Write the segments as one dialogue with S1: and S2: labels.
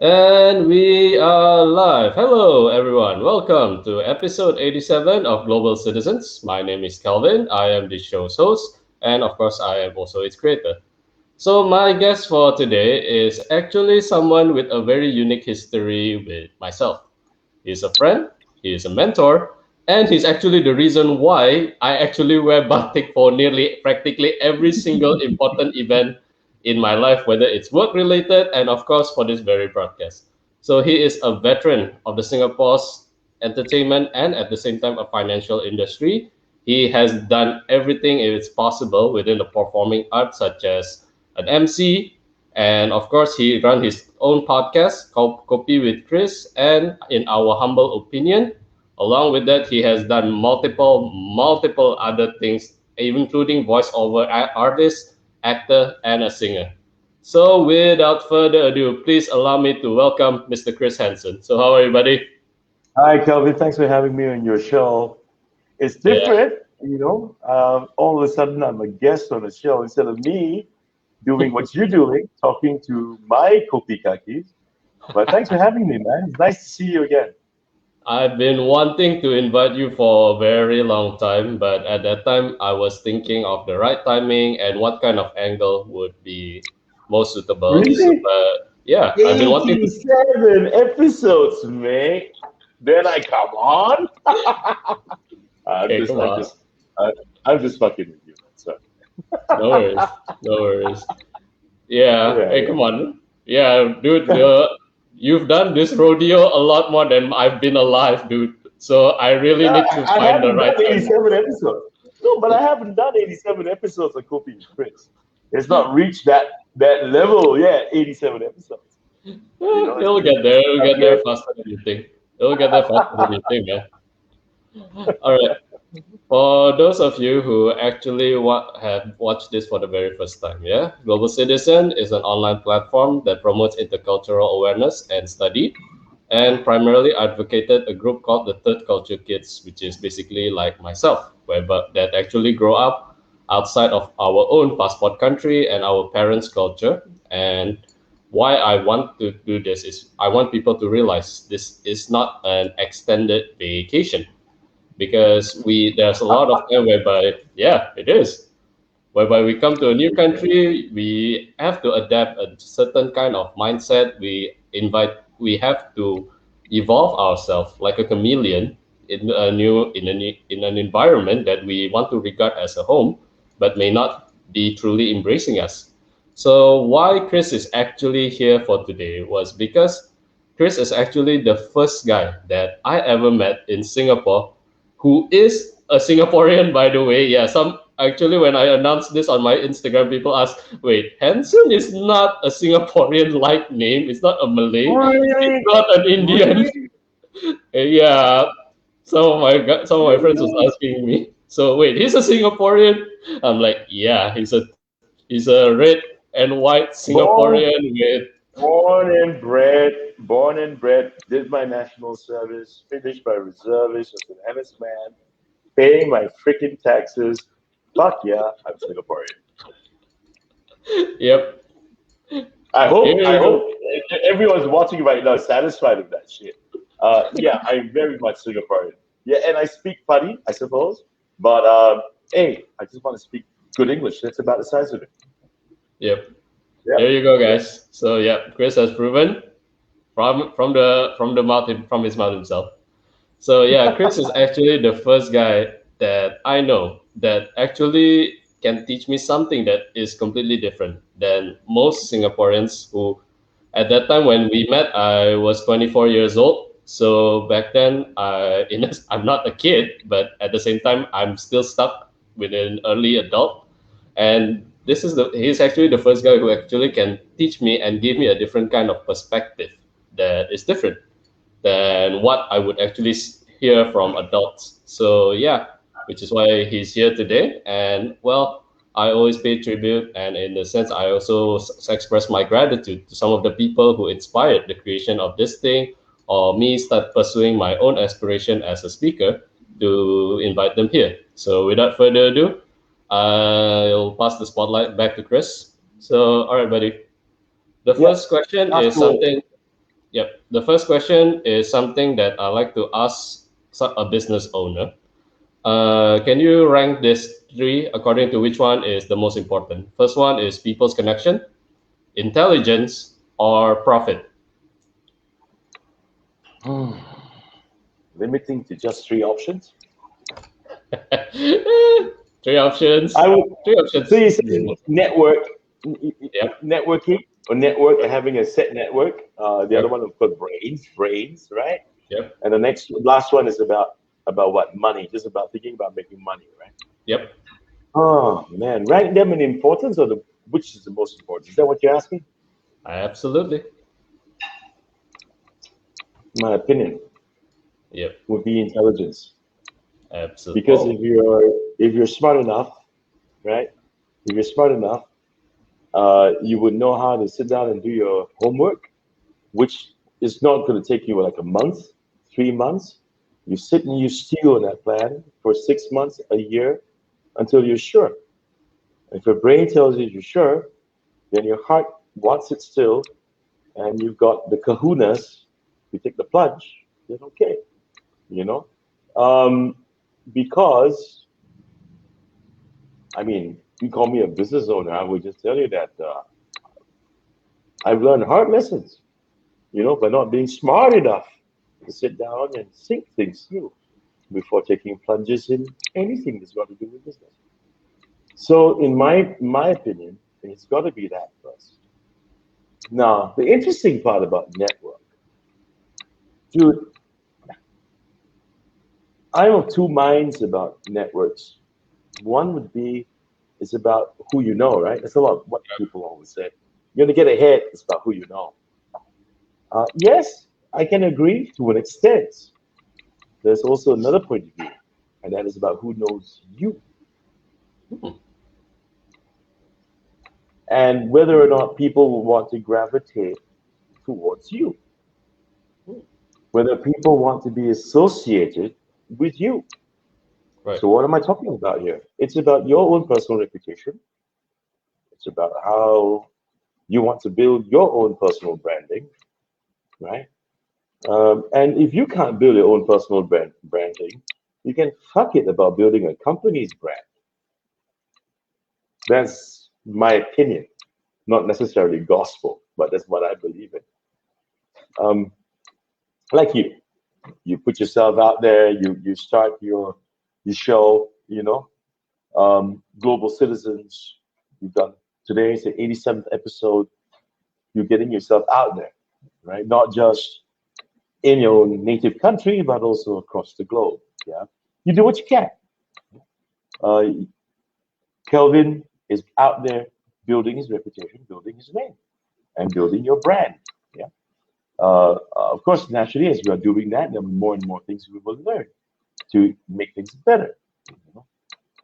S1: And we are live. Hello, everyone. Welcome to episode 87 of Global Citizens. My name is Calvin. I am the show's host, and of course, I am also its creator. So, my guest for today is actually someone with a very unique history with myself. He's a friend, he is a mentor, and he's actually the reason why I actually wear batik for nearly practically every single important event in my life, whether it's work related and of course for this very broadcast. So he is a veteran of the Singapore's entertainment and at the same time a financial industry. He has done everything it's possible within the performing arts, such as an MC, and of course, he run his own podcast called Kopi with Chris. And in our humble opinion, along with that, he has done multiple other things, including voiceover artist, actor, and a singer. So, without further ado, please allow me to welcome Mr. Chris Henson. So, how are you, buddy?
S2: Hi, Kelvin. Thanks for having me on your show. It's
S1: Yeah.
S2: different, all of a sudden, I'm a guest on a show instead of me doing what you're doing, talking to my Kopi kakis. But thanks for having me, man. It's nice to see you again.
S1: I've been wanting to invite you for a very long time, but at that time I was thinking of the right timing and what kind of angle would be most suitable. So,
S2: Really?
S1: but yeah, I've been wanting to.
S2: 87 episodes, mate. Then I come on. I'm
S1: Hey,
S2: just,
S1: come
S2: I'm
S1: on,
S2: just, I, I'm just fucking with you, man. So,
S1: no worries, no worries. Yeah,
S2: yeah,
S1: hey,
S2: yeah.
S1: come on. Yeah, dude, you've done this rodeo a lot more than I've been alive, dude. So I really
S2: Yeah,
S1: need to
S2: I
S1: find the
S2: haven't
S1: right
S2: done
S1: time.
S2: 87 episodes. No, but I haven't done 87 episodes of Kopi and Chris. It's not reached that level yet. 87 episodes.
S1: It'll
S2: It's
S1: get there. It'll
S2: not
S1: get there
S2: yet.
S1: faster than you think. It'll get there faster than you think, man. All right. For those of you who actually have watched this for the very first time, yeah, Global Citizen is an online platform that promotes intercultural awareness and study, and primarily advocated a group called the Third Culture Kids, which is basically like myself, where but that actually grow up outside of our own passport country and our parents' culture. And why I want to do this is I want people to realize this is not an extended vacation because we there's a lot of time whereby yeah it is whereby we come to a new country we have to adapt a certain kind of mindset we have to evolve ourselves like a chameleon in an environment that we want to regard as a home but may not be truly embracing us. So why Chris is actually here for today was because Chris is actually the first guy that I ever met in Singapore who is a Singaporean, by the way. Yeah, some actually when I announced this on my Instagram, people ask, "Wait, Hanson is not a Singaporean-like name. It's not a Malay. It's
S2: Really?
S1: not an Indian."
S2: Really?
S1: Yeah, some of my friends was
S2: Really?
S1: asking me. So wait, he's a Singaporean. I'm like, yeah, he's a red and white
S2: Born,
S1: Singaporean with
S2: born and bred, did my national service, finished my reservist as an NS man, paying my freaking taxes. Fuck yeah, I'm Singaporean.
S1: yep.
S2: I
S1: Here
S2: hope I
S1: you go.
S2: hope everyone's watching right now is satisfied with that shit. Yeah, I'm very much Singaporean. Yeah, and I speak Padi, I suppose. But hey, I just want to speak good English. That's about the size of it.
S1: Yep.
S2: Yeah,
S1: There you go,
S2: yeah.
S1: guys. So yeah, Chris has proven from his mouth himself. So yeah, Chris is actually the first guy that I know that actually can teach me something that is completely different than most Singaporeans who at that time when we met I was 24 years old. So back then I'm not a kid, but at the same time I'm still stuck with an early adult. And he's actually the first guy who actually can teach me and give me a different kind of perspective that is different than what I would actually hear from adults. So yeah, which is why he's here today. And well, I always pay tribute, and in the sense, I also express my gratitude to some of the people who inspired the creation of this thing, or me start pursuing my own aspiration as a speaker to invite them here. So without further ado, I'll pass the spotlight back to Chris. So all right, buddy. The
S2: Yeah.
S1: first question is
S2: After
S1: something. Yep. The first question is something that I like to ask a business owner. Can you rank this three according to which one is the most important? First one is people's connection, intelligence, or profit.
S2: Limiting to just three options.
S1: Three options.
S2: I would.
S1: Three options.
S2: So you say network,
S1: Yep.
S2: networking or network, and having a set network. The other
S1: Yep.
S2: one, of course, brains, right?
S1: Yep.
S2: And the last one is about what? Money. Just about thinking about making money, right?
S1: Yep.
S2: Oh man, rank them in importance or which is the most important? Is that what you're asking?
S1: Absolutely.
S2: My opinion
S1: Yep.
S2: would be intelligence,
S1: Absolutely.
S2: because
S1: Oh,
S2: if you're smart enough, right? If you're smart enough, you would know how to sit down and do your homework, which is not going to take you like a month, 3 months. You sit and you stew on that plan for 6 months, a year, until you're sure. If your brain tells you you're sure, then your heart wants it still, and you've got the kahunas, you take the plunge, then okay, you know? Um, because, I mean, you call me a business owner, I would just tell you that I've learned hard lessons, by not being smart enough to sit down and think things through before taking plunges in anything that's got to do with business. So, in my opinion, it's got to be that first. Now, the interesting part about network, dude, I'm of two minds about networks. One would be it's about who you know, right? That's a lot of what people always say. You're gonna get ahead. It's about who you know. Yes, I can agree to an extent. There's also another point of view, and that is about who knows you
S1: hmm.
S2: and whether or not people will want to gravitate towards you, whether people want to be associated with you.
S1: Right.
S2: So, what am I talking about here? It's about your own personal reputation. It's about how you want to build your own personal branding, right? And if you can't build your own personal branding, you can fuck it about building a company's brand. That's my opinion, not necessarily gospel, but that's what I believe in. Um, like you put yourself out there, you start your show, Global Citizens. You've done today's the 87th episode. You're getting yourself out there, right? Not just in your own native country, but also across the globe. Yeah, you do what you can. Uh, Kelvin is out there building his reputation, building his name, and building your brand. Yeah. Of course, naturally, as we are doing that, there are more and more things we will learn to make things better. You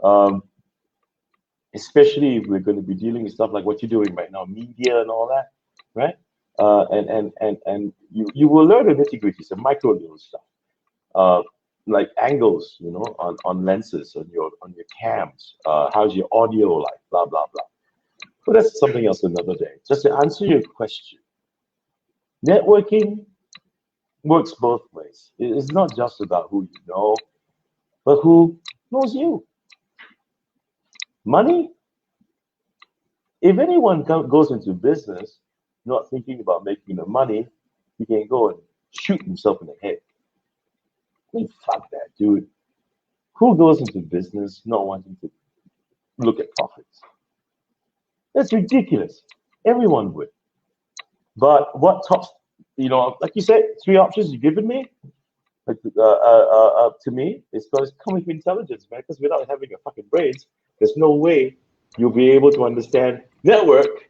S2: know? Especially if we're going to be dealing with stuff like what you're doing right now, media and all that, right? And you will learn the nitty gritty, some micro little stuff, uh, like angles, on lenses, on your cams. How's your audio like? Blah blah blah. But that's something else another day. Just to answer your question, networking works both ways. It's not just about who you know, but who knows you. Money. If anyone goes into business not thinking about making the money, he can go and shoot himself in the head. I mean, fuck that, dude. Who goes into business not wanting to look at profits? That's ridiculous. Everyone would. But what tops, like you said, three options you've given me, like, to me, it's going to come with intelligence, man. Because without having a fucking brains, there's no way you'll be able to understand network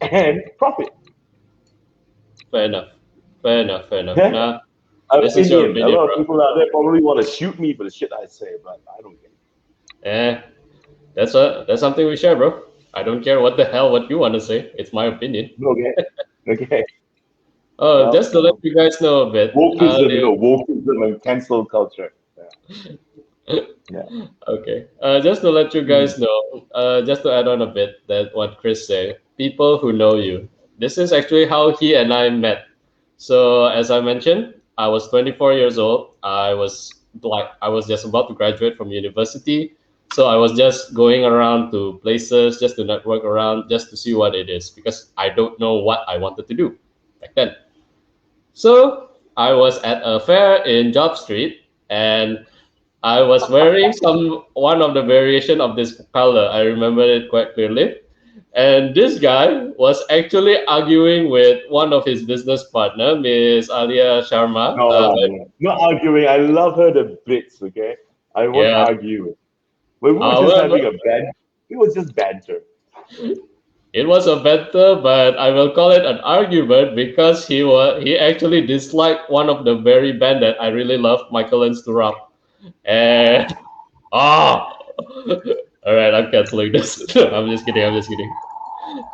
S2: and profit.
S1: Fair enough. Fair enough. Fair enough.
S2: Yeah?
S1: Now, this is your
S2: Opinion. A
S1: opinion,
S2: lot of
S1: bro.
S2: people out there probably want to shoot me for the shit I say, but I don't care.
S1: Eh, that's something we share, bro. I don't care what the hell what you want to say. It's my opinion.
S2: Okay. Okay.
S1: Oh,
S2: Well,
S1: just to let you guys know a bit.
S2: wokeism, wokeism and cancel culture. Yeah.
S1: Okay. Just to let you
S2: Mm.
S1: guys know, just to add on a bit that what Chris said, people who know you. This is actually how he and I met. So as I mentioned, I was 24 years old. I was just about to graduate from university. So I was just going around to places just to network around, just to see what it is, because I don't know what I wanted to do back then. So I was at a fair in Job Street, and I was wearing one of the variation of this color. I remember it quite clearly. And this guy was actually arguing with one of his business partner, Miss Alia Sharma.
S2: No, no, not arguing. I love her to bits. Okay, I won't
S1: Yeah.
S2: argue. But we were just
S1: However,
S2: having a ban. It was just banter.
S1: it was a battle, but I will call it an argument because he actually disliked one of the very band that I really love, Michael and Sturap. And ah, all right, I'm canceling this. I'm just kidding. I'm just kidding.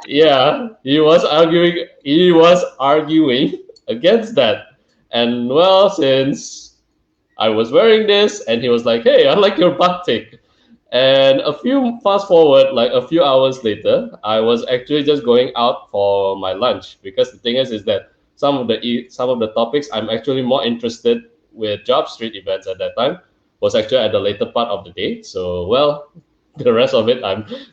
S1: Yeah, he was arguing against that. And well, since I was wearing this and he was like, "Hey, I like your batik." And a few fast forward, like a few hours later, I was actually just going out for my lunch, because the thing is that some of the topics I'm actually more interested with job street events at that time was actually at the later part of the day. So well, the rest of it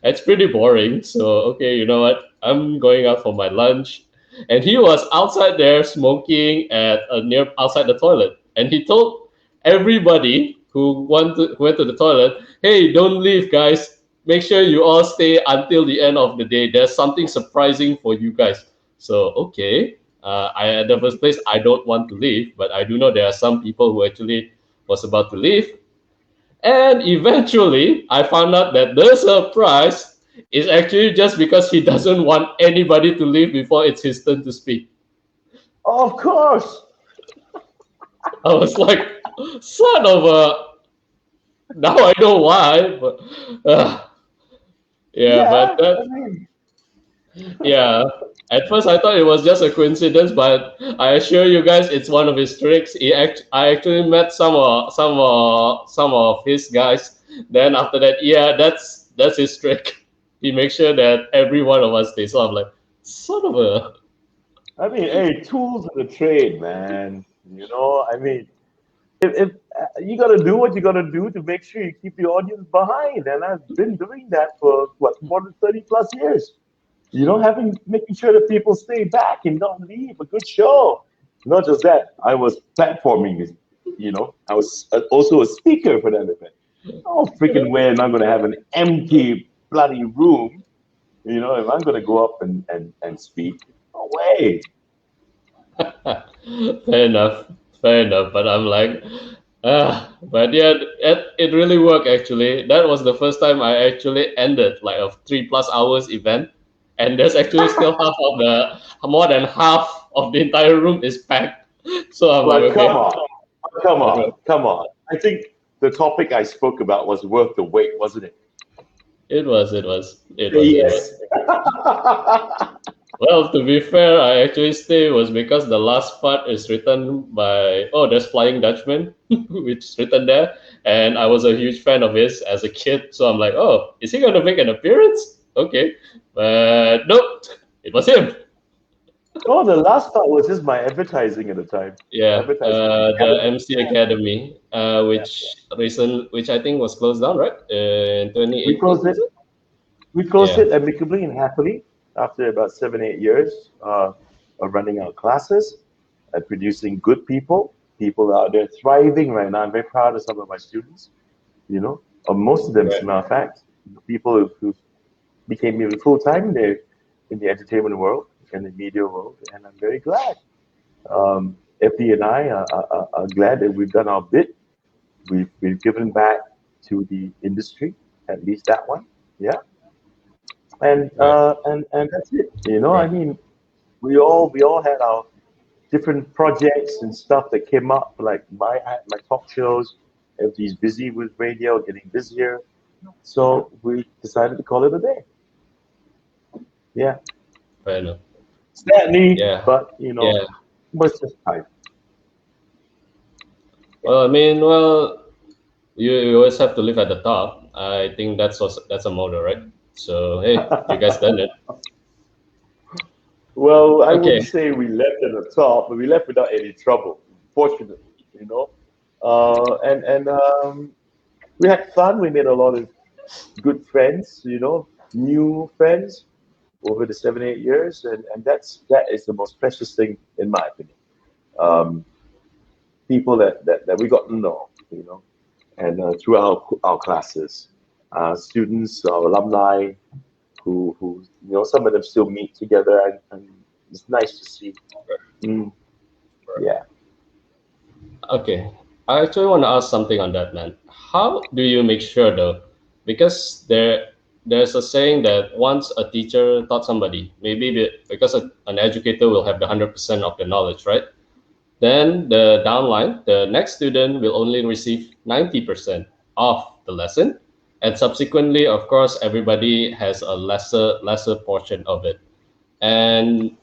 S1: it's pretty boring. So okay, you know what? I'm going out for my lunch, and he was outside there smoking at a near outside the toilet, and he told everybody who went to the toilet, "Hey, don't leave, guys. Make sure you all stay until the end of the day. There's something surprising for you guys." So okay, I at the first place I don't want to leave, but I do know there are some people who actually was about to leave, and eventually I found out that the surprise is actually just because he doesn't want anybody to leave before it's his turn to speak.
S2: Of course.
S1: I was like, son of a. Now I know why, but uh, yeah, but
S2: Yeah.
S1: that
S2: I mean,
S1: yeah. At first, I thought it was just a coincidence, but I assure you guys, it's one of his tricks. I actually met some of his guys. Then after that, yeah, that's his trick. He makes sure that every one of us stays. So I'm like, son of a.
S2: hey, tools of the trade, man. I mean, if you got to do what you got to do to make sure you keep your audience behind, and I've been doing that for what more than 30 plus years. Having making sure that people stay back and don't leave a good show. Not just that, I was platforming this. I was also a speaker for that event. Oh, freaking way! Am I going to have an empty bloody room? If I'm going to go up and speak, no way.
S1: Fair enough, fair enough. But I'm like, but yeah, it really worked actually. That was the first time I actually ended like a 3+ hours event, and there's actually still more than half of the entire room is packed. So I'm like,
S2: Like,
S1: okay,
S2: come
S1: okay.
S2: on, come on. I think the topic I spoke about was worth the wait, wasn't it?
S1: It was.
S2: Yes.
S1: Well, to be fair, I actually stay was because the last part is written by there's Flying Dutchman, which is written there, and I was a huge fan of his as a kid. So I'm like, oh, is he gonna make an appearance? Okay, but nope, it was him.
S2: Oh, the last part was just my advertising at the time.
S1: Yeah,
S2: Advertising for the
S1: the
S2: academy.
S1: MC Academy,
S2: Yeah.
S1: which I think was closed down, right? In
S2: We
S1: 2018,
S2: closed
S1: was
S2: it.
S1: it?
S2: We closed
S1: Yeah,
S2: it amicably and happily after about 7, 8 years of running our classes and producing good people. People out there thriving right now. I'm very proud of some of my students. Most of them, as a
S1: right.
S2: matter of fact, people who became even full time in the entertainment world and the media world, and I'm very glad. FD and I are glad that we've done our bit. We've given back to the industry, at least that one. Yeah,
S1: Right,
S2: and that's it. I
S1: right.
S2: mean, we all had our different projects and stuff that came up. Like I had my talk shows. FD's busy with radio, getting busier. So we decided to call it a day. Yeah,
S1: Fair enough.
S2: sadly,
S1: Yeah,
S2: but
S1: yeah.
S2: was just time. Yeah.
S1: Well, I mean, well, you always have to live at the top. I think that's a motto, right? So hey, you guys done it.
S2: Well, I
S1: Okay.
S2: wouldn't say we left at the top, but we left without any trouble, fortunately, you know. And we had fun. We made a lot of good friends, new friends over the 7, 8 years, and that is the most precious thing in my opinion. Um, People that we got to know, and through our classes, students, our alumni, who some of them still meet together, and it's nice to see. Mm, yeah.
S1: Okay. I actually want to ask something on that, man. How do you make sure though? Because there's a saying that once a teacher taught somebody, maybe because an educator will have the 100% of the knowledge, right? Then the downline, the next student will only receive 90% of the lesson. And subsequently, of course, everybody has a lesser portion of it. And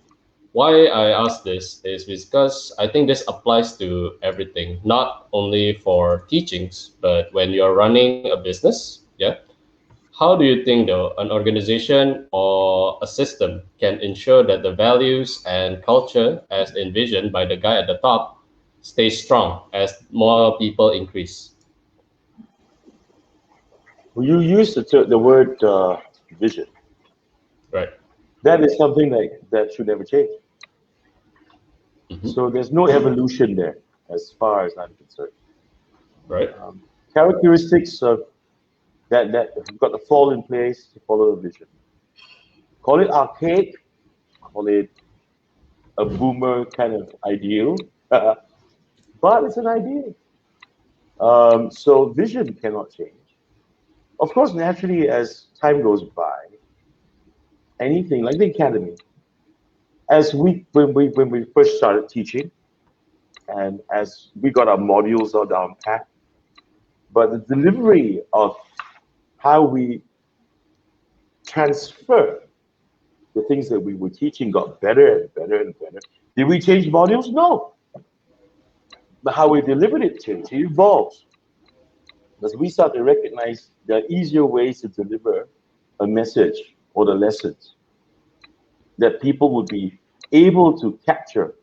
S1: why I ask this is because I think this applies to everything, not only for teachings, but when you're running a business. Yeah. How do you think, though, an organization or a system can ensure that the values and culture, as envisioned by the guy at the top, stay strong as more people increase?
S2: Well, you use the word vision.
S1: Right.
S2: That is something that should never change.
S1: Hmm.
S2: So there's no evolution there, as far as I'm concerned.
S1: Right.
S2: Um, Characteristics of that have got to fall in place to follow the vision. Call it archaic, call it a boomer kind of ideal, but it's an ideal. So vision cannot change. Of course, naturally, as time goes by, anything like the academy, as when we first started teaching, and as we got our modules all down pat, but the delivery of how we transfer the things that we were teaching got better and better and better. Did we change modules? No. But how we delivered it changed. It evolved. Because we start to recognize there are easier ways to deliver a message or the lessons that people would be able to capture,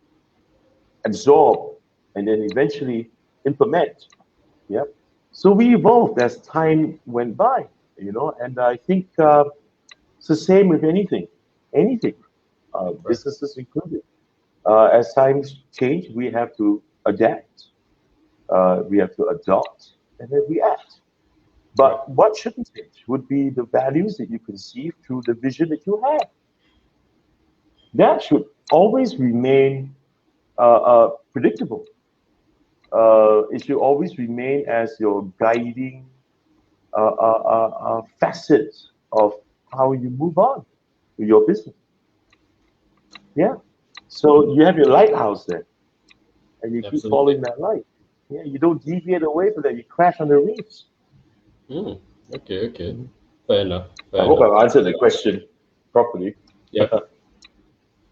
S2: absorb, and then eventually implement. Yeah. So we evolved as time went by, and I think it's the same with anything,
S1: Right.
S2: businesses included. As times change, we have to adapt, we have to adopt, and then react.
S1: Right.
S2: But what shouldn't change would be the values that you conceive through the vision that you have. That should always remain predictable. It should always remain as your guiding facet of how you move on with your business. Yeah. So you have your lighthouse there, and you keep
S1: Absolutely.
S2: following that light. Yeah. You don't deviate away from that. You crash on the reefs.
S1: Mm. Okay. Okay. Fair enough.
S2: I
S1: Fair
S2: hope
S1: enough.
S2: I've answered the question properly.
S1: Yep.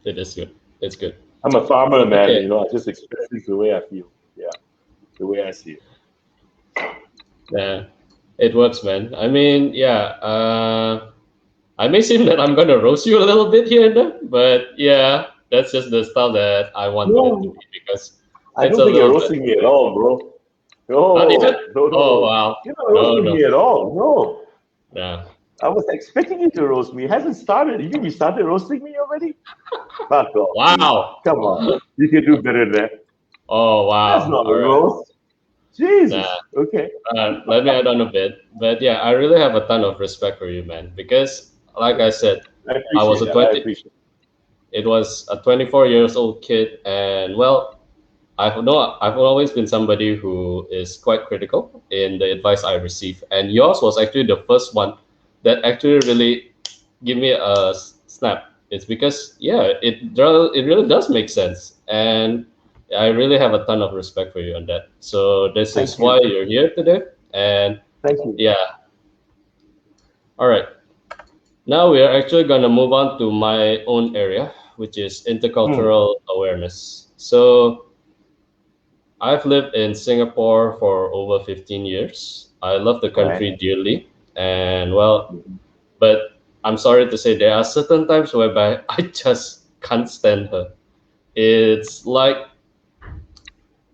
S1: It is good. It's good.
S2: I'm a farmer, man.
S1: Okay.
S2: I just express things the way I feel. Yeah, the way I see it.
S1: Yeah. It works, man. I mean, yeah. I may seem that I'm gonna roast you a little bit here and there, but yeah, that's just the style that I want it to
S2: No,
S1: be because
S2: I
S1: it's
S2: don't
S1: a
S2: think you're
S1: little bit.
S2: roasting me at all, bro.
S1: Not yet.
S2: No, no,
S1: Oh
S2: no.
S1: wow.
S2: You're not
S1: No,
S2: roasting
S1: no,
S2: me at all. No.
S1: no.
S2: I was expecting you to roast me. It hasn't started. You mean you started roasting me already? Fuck off, dude.
S1: Wow.
S2: Come on. You can do better than that.
S1: Oh
S2: That's
S1: wow.
S2: not a
S1: All right.
S2: roast.
S1: Nah.
S2: Jesus. Okay.
S1: Let me add on a bit, but yeah, I really have a ton of respect for you, man, because like I said,
S2: I
S1: I was
S2: appreciate
S1: a
S2: that. I
S1: 20.
S2: appreciate
S1: It was a 24 years old kid, and well, I've always been somebody who is quite critical in the advice I receive, and yours was actually the first one that actually really give me a snap. It's because yeah, it really does make sense, and I really have a ton of respect for you on that. So this
S2: Thank
S1: is
S2: you.
S1: why you're here today, and
S2: Thank you.
S1: yeah, all right. Now we are actually gonna move on to my own area, which is
S2: Hmm.
S1: intercultural awareness. So I've lived in Singapore for over 15 years. I love the
S2: Right.
S1: country dearly. And well,
S2: Mhm.
S1: but I'm sorry to say there are certain times whereby I just can't stand her. It's like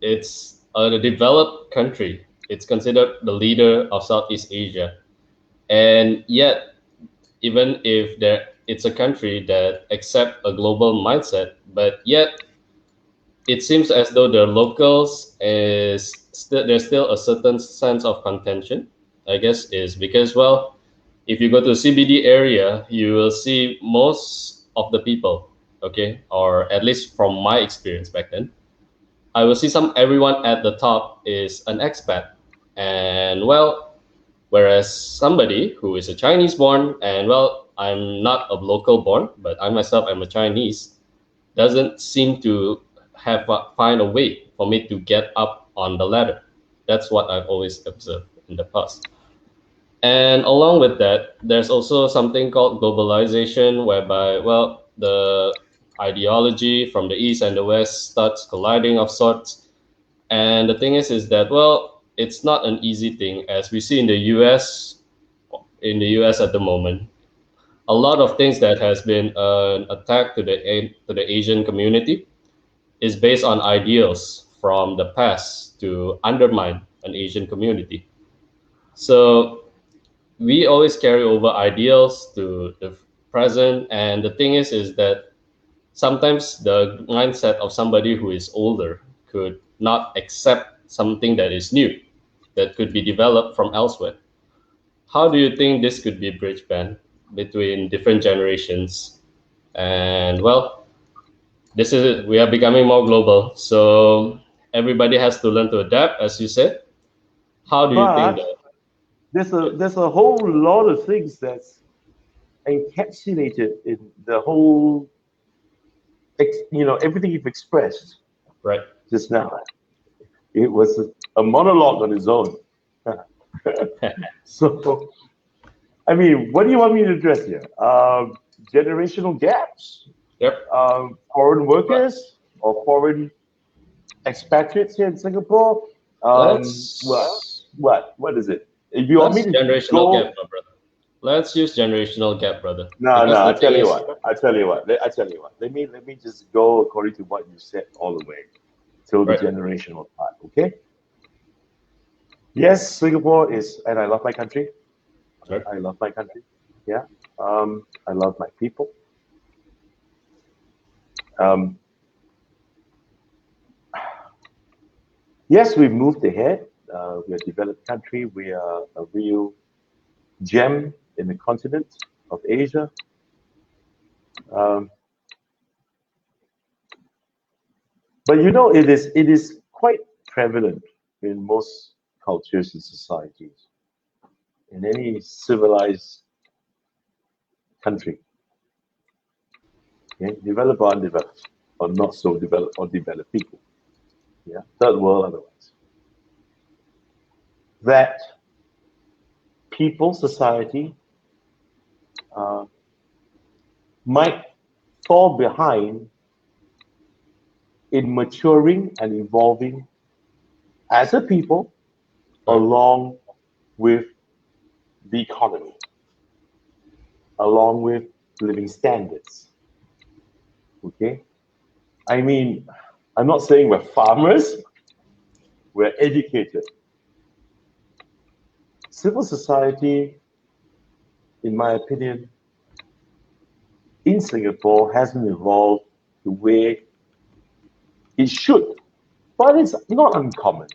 S1: it's a developed country. It's considered the leader of Southeast Asia, and yet even if it's a country that accept a global mindset, but yet it seems as though the locals is still there's still a certain sense of contention. I guess is because well, if you go to CBD area, you will see most of the people, okay, or at least from my experience back then, I will see some everyone at the top is an expat, and well, whereas somebody who is a Chinese born and well, I'm not a local born, but I myself am a Chinese, doesn't seem to have find a way for me to get up on the ladder. That's what I've always observed in the past. And along with that, there's also something called globalization, whereby, well, the ideology from the East and the West starts colliding of sorts. And the thing is that, well, it's not an easy thing, as we see in the US at the moment. A lot of things that has been an attack to the Asian community is based on ideals from the past to undermine an Asian community. So we always carry over ideals to the present, and the thing is that sometimes the mindset of somebody who is older could not accept something that is new that could be developed from elsewhere. How do you think this could be bridged, Ben, between different generations? And well, this is it. We are becoming more global, so everybody has to learn to adapt, as you said. How do you think
S2: But
S1: that?
S2: there's a whole lot of things that's encapsulated in the whole, everything you've expressed
S1: Right.
S2: just now. It was a monologue on its own. So, I mean, what do you want me to address here? Generational gaps,
S1: Yep.
S2: foreign workers or foreign expatriates here in Singapore. What is it? If you want me
S1: Let's
S2: to
S1: generational
S2: go,
S1: gap, my brother. Let's use generational gap, brother.
S2: no,
S1: Because
S2: no. I
S1: the thing
S2: tell you
S1: is,
S2: what. I tell you what. I tell you what. Let me just go according to what you said all the way till the
S1: right,
S2: generational part. Okay. Yes, Singapore is, and I love my country.
S1: right,
S2: I love my country. Yeah. I love my people. Um, yes, we've moved ahead. We're a developed country. We are a real gem in the continent of Asia. Um, but it is quite prevalent in most cultures and societies in any civilized country, okay? Developed or undeveloped, or not so developed or developed people, yeah, third world otherwise. That people, society, uh, might fall behind in maturing and evolving as a people
S1: right,
S2: along with the economy, along with living standards. Okay? I mean, I'm not saying we're farmers, we're educated. Civil society, in my opinion, in Singapore hasn't evolved the way it should, but it's not uncommon.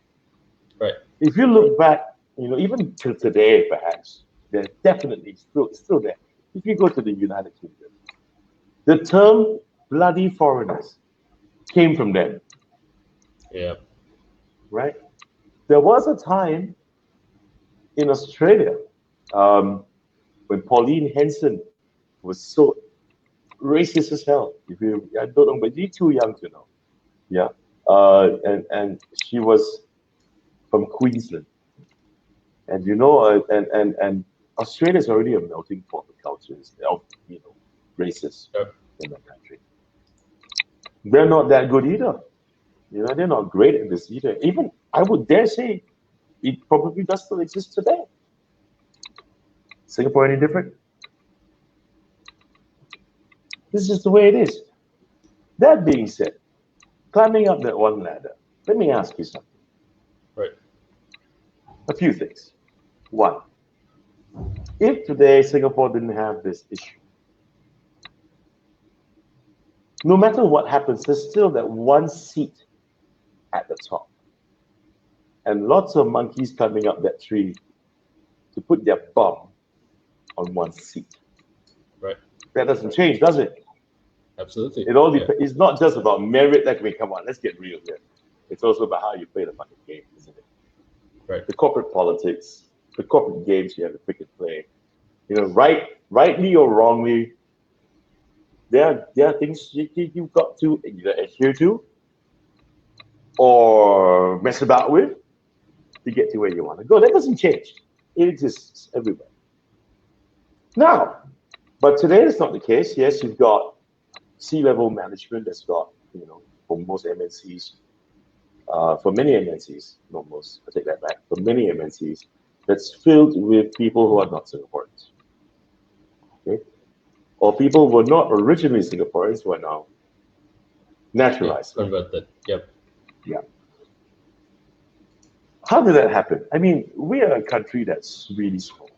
S1: right,
S2: If you look back, even to today, perhaps, they're definitely still there. If you go to the United Kingdom, the term bloody foreigners came from them,
S1: yeah,
S2: right? There was a time in Australia um, when Pauline Henson was so racist as hell. If you, I don't know, but you're too young to know. Yeah, and she was from Queensland, and and Australia is already a melting pot of cultures of races
S1: yep,
S2: in that country. They're not that good either. They're not great at this either. Even I would dare say it probably does still exist today. Singapore any different? This is just the way it is. That being said, climbing up that one ladder, let me ask you something.
S1: Right.
S2: A few things. One, if today Singapore didn't have this issue, no matter what happens, there's still that one seat at the top. And lots of monkeys climbing up that tree to put their bum on one seat.
S1: Right.
S2: That doesn't change, does it?
S1: Absolutely.
S2: It all depends. It's not just about merit. Like, I mean, come on, let's get real here. It's also about how you play the fucking game, isn't it?
S1: Right.
S2: The corporate politics, the corporate games you have to freaking play. You know, rightly or wrongly, there are things you've got to either adhere to or mess about with to get to where you want to go. That doesn't change. It exists everywhere. Now, but today it's not the case. Yes, you've got C-level management that's got, you know, for most MNCs, for many MNCs, not most, I take that back, for many MNCs, that's filled with people who are not Singaporeans. Okay? Or people who were not originally Singaporeans who are now naturalized.
S1: Yeah, converted. Yep.
S2: Yeah. How did that happen? I mean, we are a country that's really small,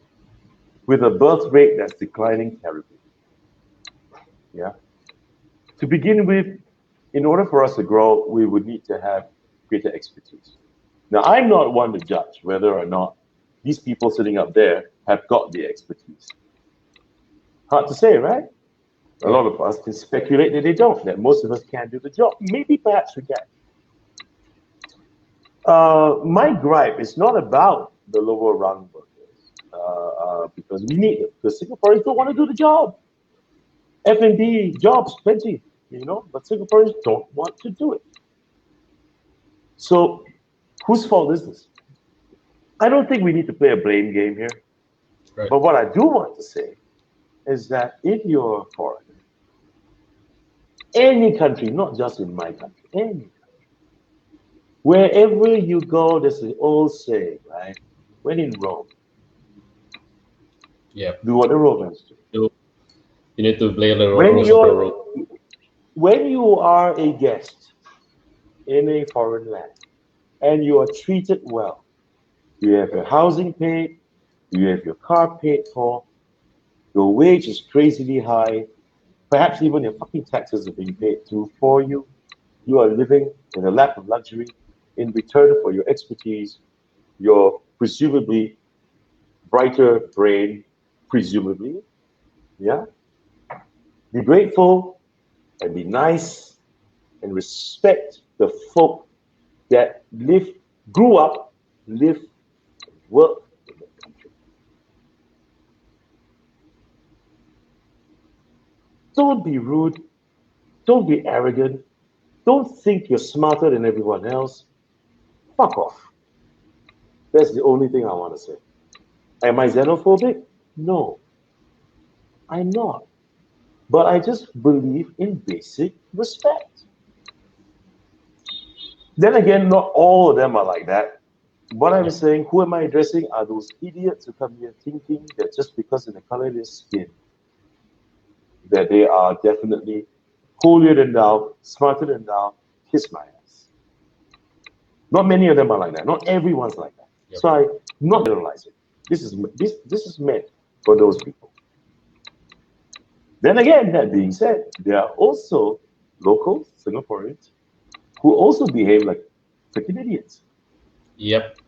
S2: with a birth rate that's declining terribly. Yeah. To begin with, in order for us to grow, we would need to have greater expertise. Now, I'm not one to judge whether or not these people sitting up there have got the expertise. Hard to say, right? A lot of us can speculate that they don't, that most of us can't do the job. Maybe perhaps we can. My gripe is not about the lower rung workers, because we need them, because Singaporeans don't want to do the job. F&B jobs, plenty, you know, but Singaporeans don't want to do it. So, whose fault is this? I don't think we need to play a blame game here.
S1: Right.
S2: But what I do want to say is that if you're a foreigner, any country, not just in my country, any country, wherever you go, there's an old saying, right? When in Rome,
S1: Yeah.
S2: do what the Romans do.
S1: You need to play the rules of the road.
S2: When you are a guest in a foreign land and you are treated well, you have your housing paid, you have your car paid for, your wage is crazily high, perhaps even your fucking taxes are being paid too for you. You are living in a lap of luxury in return for your expertise, your presumably brighter brain, presumably. Yeah? Be grateful and be nice and respect the folk that grew up, live, and work in the country. Don't be rude. Don't be arrogant. Don't think you're smarter than everyone else. Fuck off. That's the only thing I want to say. Am I xenophobic? No, I'm not. But I just believe in basic respect. Then again, not all of them are like that. What I'm saying, who am I addressing, are those idiots who come here thinking that just because of the color of their skin, that they are definitely holier than thou, smarter than thou, kiss my ass. Not many of them are like that. Not everyone's like that.
S1: Yep.
S2: So I'm not generalizing. This is meant for those people. Then again, that being said, there are also local Singaporeans who also behave like freaking idiots.
S1: Yep.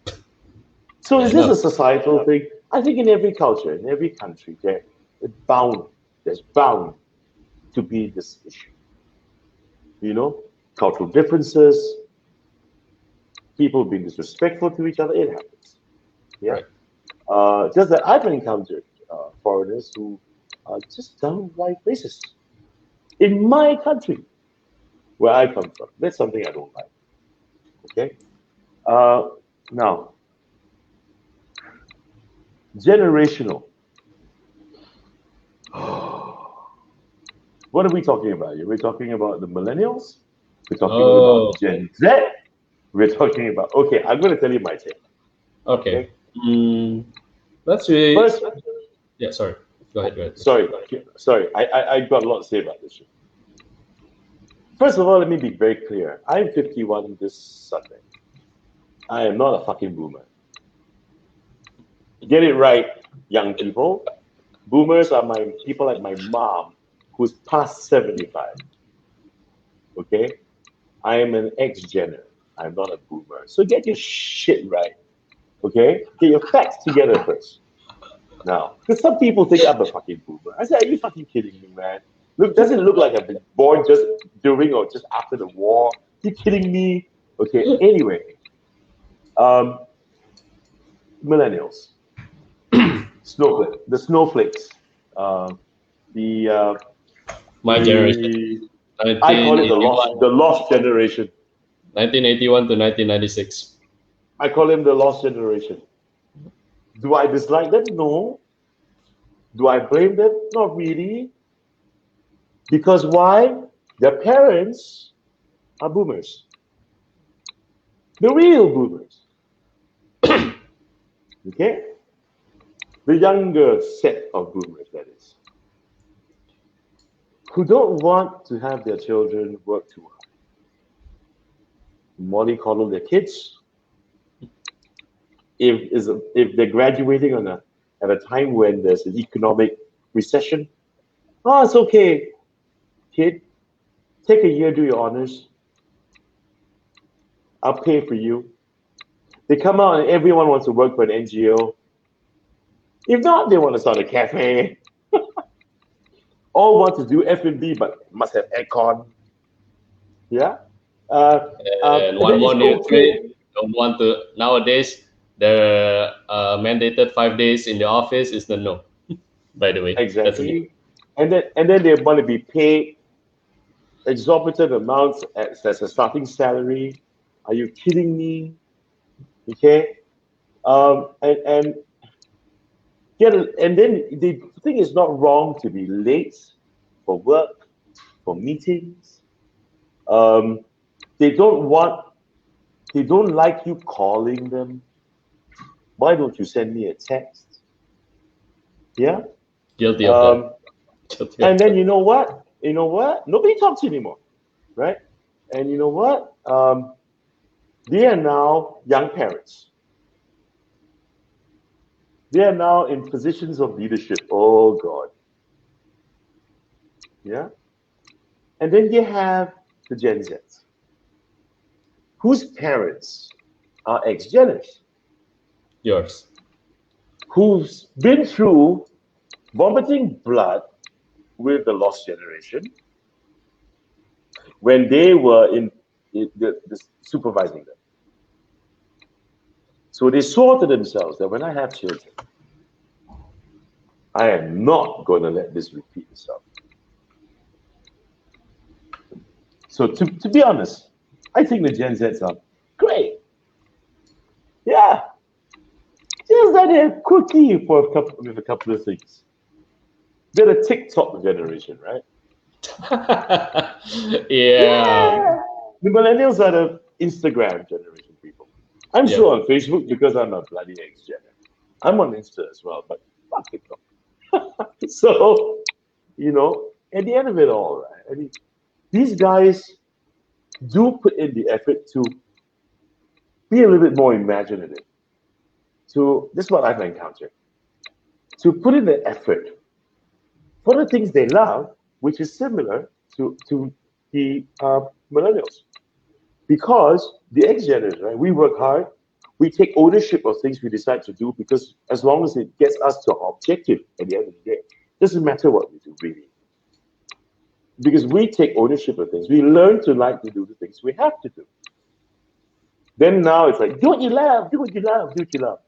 S2: So is this a societal thing? I think in every culture, in every country, there's bound to be this issue. You know, cultural differences, people being disrespectful to each other, it happens. Yeah.
S1: Right.
S2: Just that I've encountered foreigners who are just downright racist. In my country, where I come from, that's something I don't like. Okay? Now, generational. What are we talking about here? We're talking about the millennials. We're talking about Gen Z. We're talking about. Okay, I'm going to tell you my take.
S1: Okay. Let's see.
S2: First,
S1: yeah. Sorry. Go ahead.
S2: Sorry. I got a lot to say about this. First of all, let me be very clear. I'm 51 this Sunday. I am not a fucking boomer. Get it right, young people. Boomers are my people like my mom, who's past 75. Okay? I am an ex-genner. I'm not a boomer. So get your shit right. Okay? Get your facts together first. Now, because some people think I'm a fucking boomer. I said, are you fucking kidding me, man? Look, doesn't it look like I've been born just during or just after the war? You kidding me? Okay, anyway. Millennials. The snowflakes. The
S1: My generation,
S2: I call it
S1: 1981,
S2: the lost generation.
S1: 1981 to 1996.
S2: I call them the lost generation. Do I dislike them? No. Do I blame them? Not really. Because why? Their parents are boomers. The real boomers. Okay? The younger set of boomers, that is. Who don't want to have their children work too hard. Mollycoddle their kids. If they're graduating at a time when there's an economic recession, oh, it's okay, kid. Take a year, do your honors. I'll pay for you. They come out and everyone wants to work for an NGO. If not, they want to start a cafe. All want to do F&B, but must have aircon. Yeah.
S1: And one more new trend. Don't want to nowadays. The mandated 5 days in the office is the no. By the way, that's me.
S2: Exactly. And then they want to be paid exorbitant amounts as a starting salary. Are you kidding me? Okay. And and then the thing is not wrong to be late for work, for meetings. Um, they don't want, they don't like you calling them. Why don't you send me a text? Yeah.
S1: Guilty of that. Guilty of
S2: And then
S1: that.
S2: you know what? You know what? Nobody talks anymore, right? And you know what? They are now young parents. They are now in positions of leadership. Oh God. Yeah. And then you have the Gen Z, whose parents are ex-Geners,
S1: Yours.
S2: who's been through vomiting blood with the lost generation when they were in the supervising them. So they swore to themselves that when I have children, I am not going to let this repeat itself. So to be honest, I think the Gen Zs are great. Yeah, just that they're quirky with a couple of things. They're the TikTok generation, right?
S1: Yeah.
S2: Yeah. The millennials are the Instagram generation people. I'm
S1: Yep.
S2: still on Facebook because I'm a bloody ex-Gen. I'm on Insta as well, but fuck TikTok. So, at the end of it all, right? I mean, these guys do put in the effort to be a little bit more imaginative. So this is what I've encountered. To put in the effort for the things they love, which is similar to the millennials. Because the ex-geners, right? We work hard. We take ownership of things we decide to do because as long as it gets us to our objective at the end of the day, doesn't matter what we do really. Because we take ownership of things. We learn to like to do the things we have to do. Then now it's like, do what you love, do what you love, do what you love.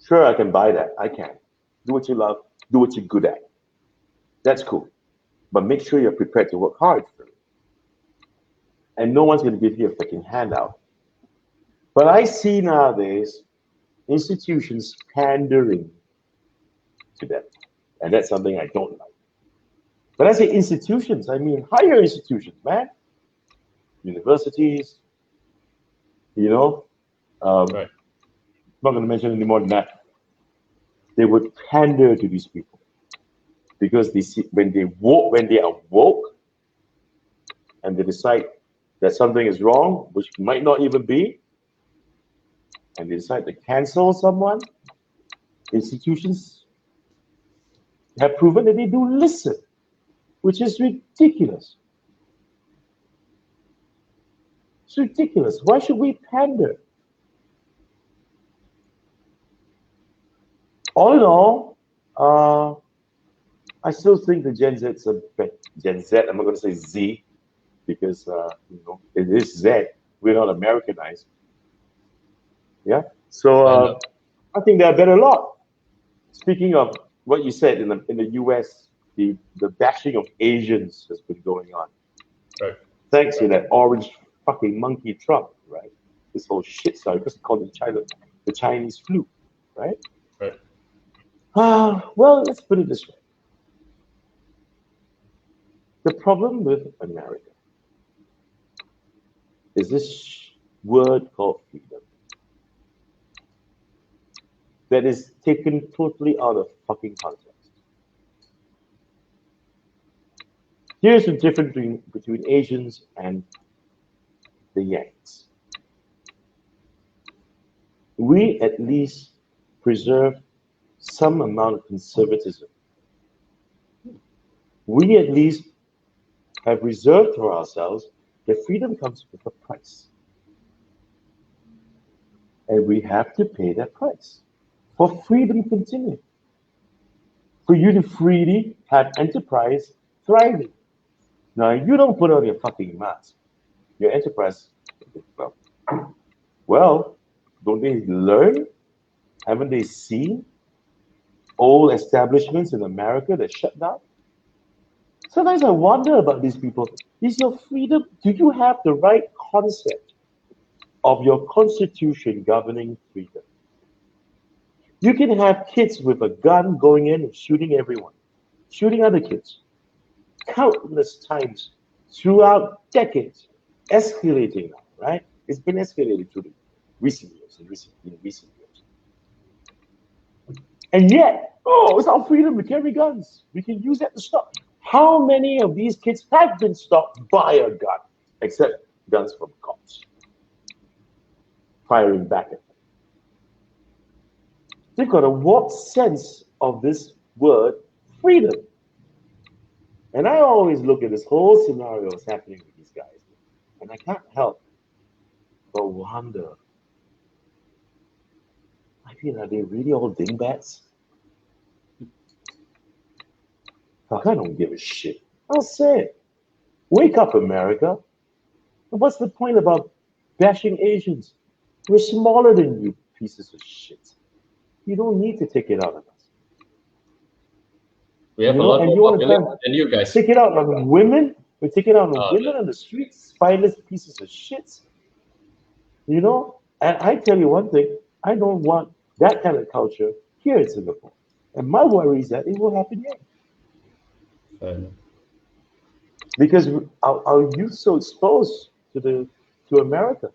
S2: Sure, I can buy that. I can. Do what you love, do what you're good at. That's cool. But make sure you're prepared to work hard for it. And no one's going to give you a freaking handout. But I see nowadays institutions pandering to them. And that's something I don't like. When I say institutions, I mean higher institutions, man. Universities,
S1: Right.
S2: not going to mention any more than that. They would pander to these people because they see when they are woke, and they decide that something is wrong, which might not even be, and they decide to cancel someone, institutions have proven that they do listen, which is ridiculous. It's ridiculous. Why should we pander? All in all, I still think the Gen Z's a Gen Z. I'm not going to say Z because it is Z. We're not Americanized. Yeah. So I think they're a better lot. Speaking of what you said in the U.S., the bashing of Asians has been going on.
S1: Right.
S2: Thanks to that orange fucking monkey Trump, right? This whole shit story, because they called it the Chinese flu, right?
S1: Right.
S2: Well, let's put it this way. The problem with America is this word called freedom that is taken totally out of fucking context. Here's the difference between Asians and the Yanks. We at least preserve some amount of conservatism. We at least have reserved for ourselves that freedom comes with a price. And we have to pay that price for freedom to continue. For you to freely have enterprise thriving. Now, you don't put on your fucking mask. Your enterprise, well, don't they learn? Haven't they seen old establishments in America that shut down? Sometimes I wonder about these people. Is your freedom, do you have the right concept of your constitution governing freedom? You can have kids with a gun going in and shooting everyone, shooting other kids, countless times throughout decades, escalating now, right? It's been escalated through the recent years, in recent years. And yet, it's our freedom to carry guns. We can use that to stop. How many of these kids have been stopped by a gun, except guns from cops firing back at them? They've got a warped sense of this word, freedom. And I always look at this whole scenario that's happening with these guys, and I can't help but wonder, I mean, are they really all dingbats? Fuck, I don't give a shit. I'll say it. Wake up, America. What's the point about bashing Asians? We're smaller than you pieces of shit. You don't need to take it out of us.
S1: We have a lot more population than you guys.
S2: Take it out on women. We take it out on women on the streets, spineless pieces of shit. You know? And I tell you one thing, I don't want that kind of culture here in Singapore. And my worry is that it will happen here. Because our youth so exposed to America.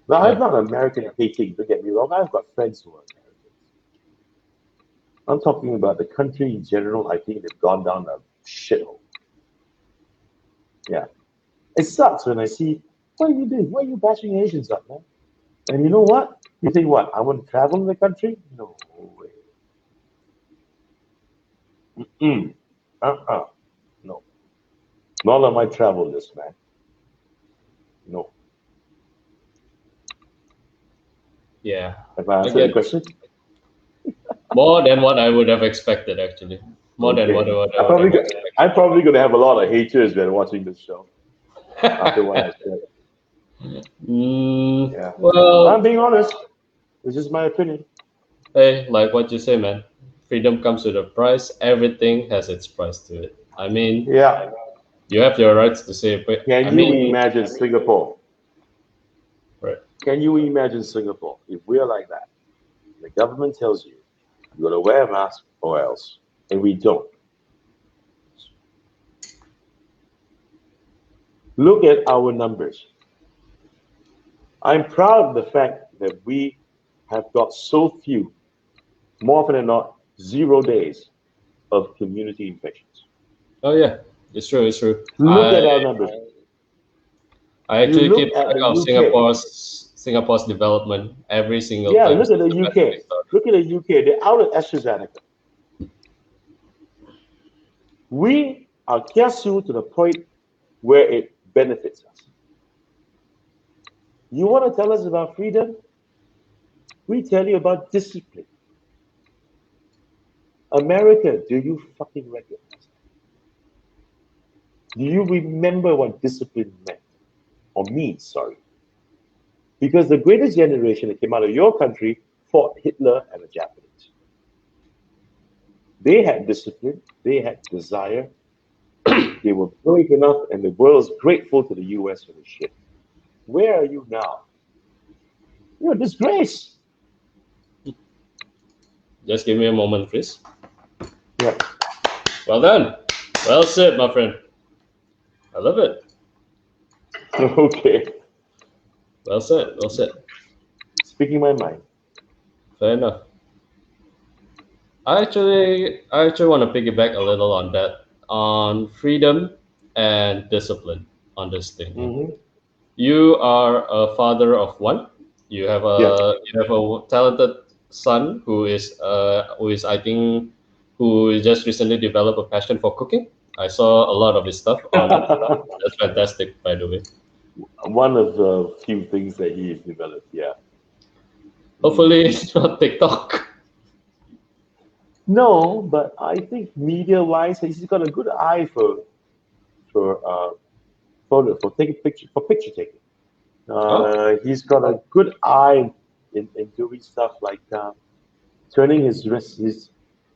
S2: Now, I'm not American hating, don't get me wrong. I've got friends who are Americans. I'm talking about the country in general. I think they've gone down a shithole. Yeah. It sucks when I see, what are you doing? Why are you bashing Asians up, man? And you know what? You think what? I want to travel in the country? No way. No. Not on my travel list, man. No.
S1: Yeah.
S2: Have I answered the question?
S1: More than what I would have expected, actually. More than what I would have expected.
S2: I'm probably going to have a lot of haters when watching this show. After what I said. Yeah.
S1: Well,
S2: I'm being honest. This is my opinion.
S1: Hey, like what you say, man. Freedom comes with a price. Everything has its price to it. I mean,
S2: yeah,
S1: you have your rights to say. But
S2: Can you imagine Singapore?
S1: Right.
S2: Can you imagine Singapore if we're like that? The government tells you you got to wear a mask or else, and we don't. Look at our numbers. I'm proud of the fact that we have got so few, more often than not, 0 days of community infections.
S1: Oh yeah, it's true. It's true.
S2: Look at our numbers.
S1: I
S2: You
S1: actually keep
S2: look at
S1: track
S2: the
S1: of
S2: UK.
S1: Singapore's development every single
S2: Yeah,
S1: time
S2: look at the
S1: something
S2: UK.
S1: domestic started.
S2: Look at the UK. They're out of AstraZeneca. We are kiasu to the point where it benefits us. You want to tell us about freedom? We tell you about discipline. America, do you fucking recognize that? Do you remember what discipline meant? Or means, sorry. Because the greatest generation that came out of your country fought Hitler and the Japanese. They had discipline, they had desire, they were brave enough, and the world is grateful to the US for the shit. Where are you now? You're a disgrace.
S1: Just give me a moment, Chris.
S2: Yeah.
S1: Well done. Well said, my friend. I love it.
S2: Okay.
S1: Well said. Well said.
S2: Speaking my mind.
S1: Fair enough. I actually want to piggyback a little on that, on freedom and discipline on this thing.
S2: Mm-hmm.
S1: You are a father of one.
S2: Yeah.
S1: You have a talented son who is I think who just recently developed a passion for cooking. I saw a lot of his stuff on Instagram. That's fantastic, by the way.
S2: One of the few things that he has developed, yeah.
S1: Hopefully, it's not TikTok.
S2: No, but I think media-wise, he's got a good eye for for taking picture for picture taking.
S1: Oh,
S2: He's got a good eye in doing stuff like turning his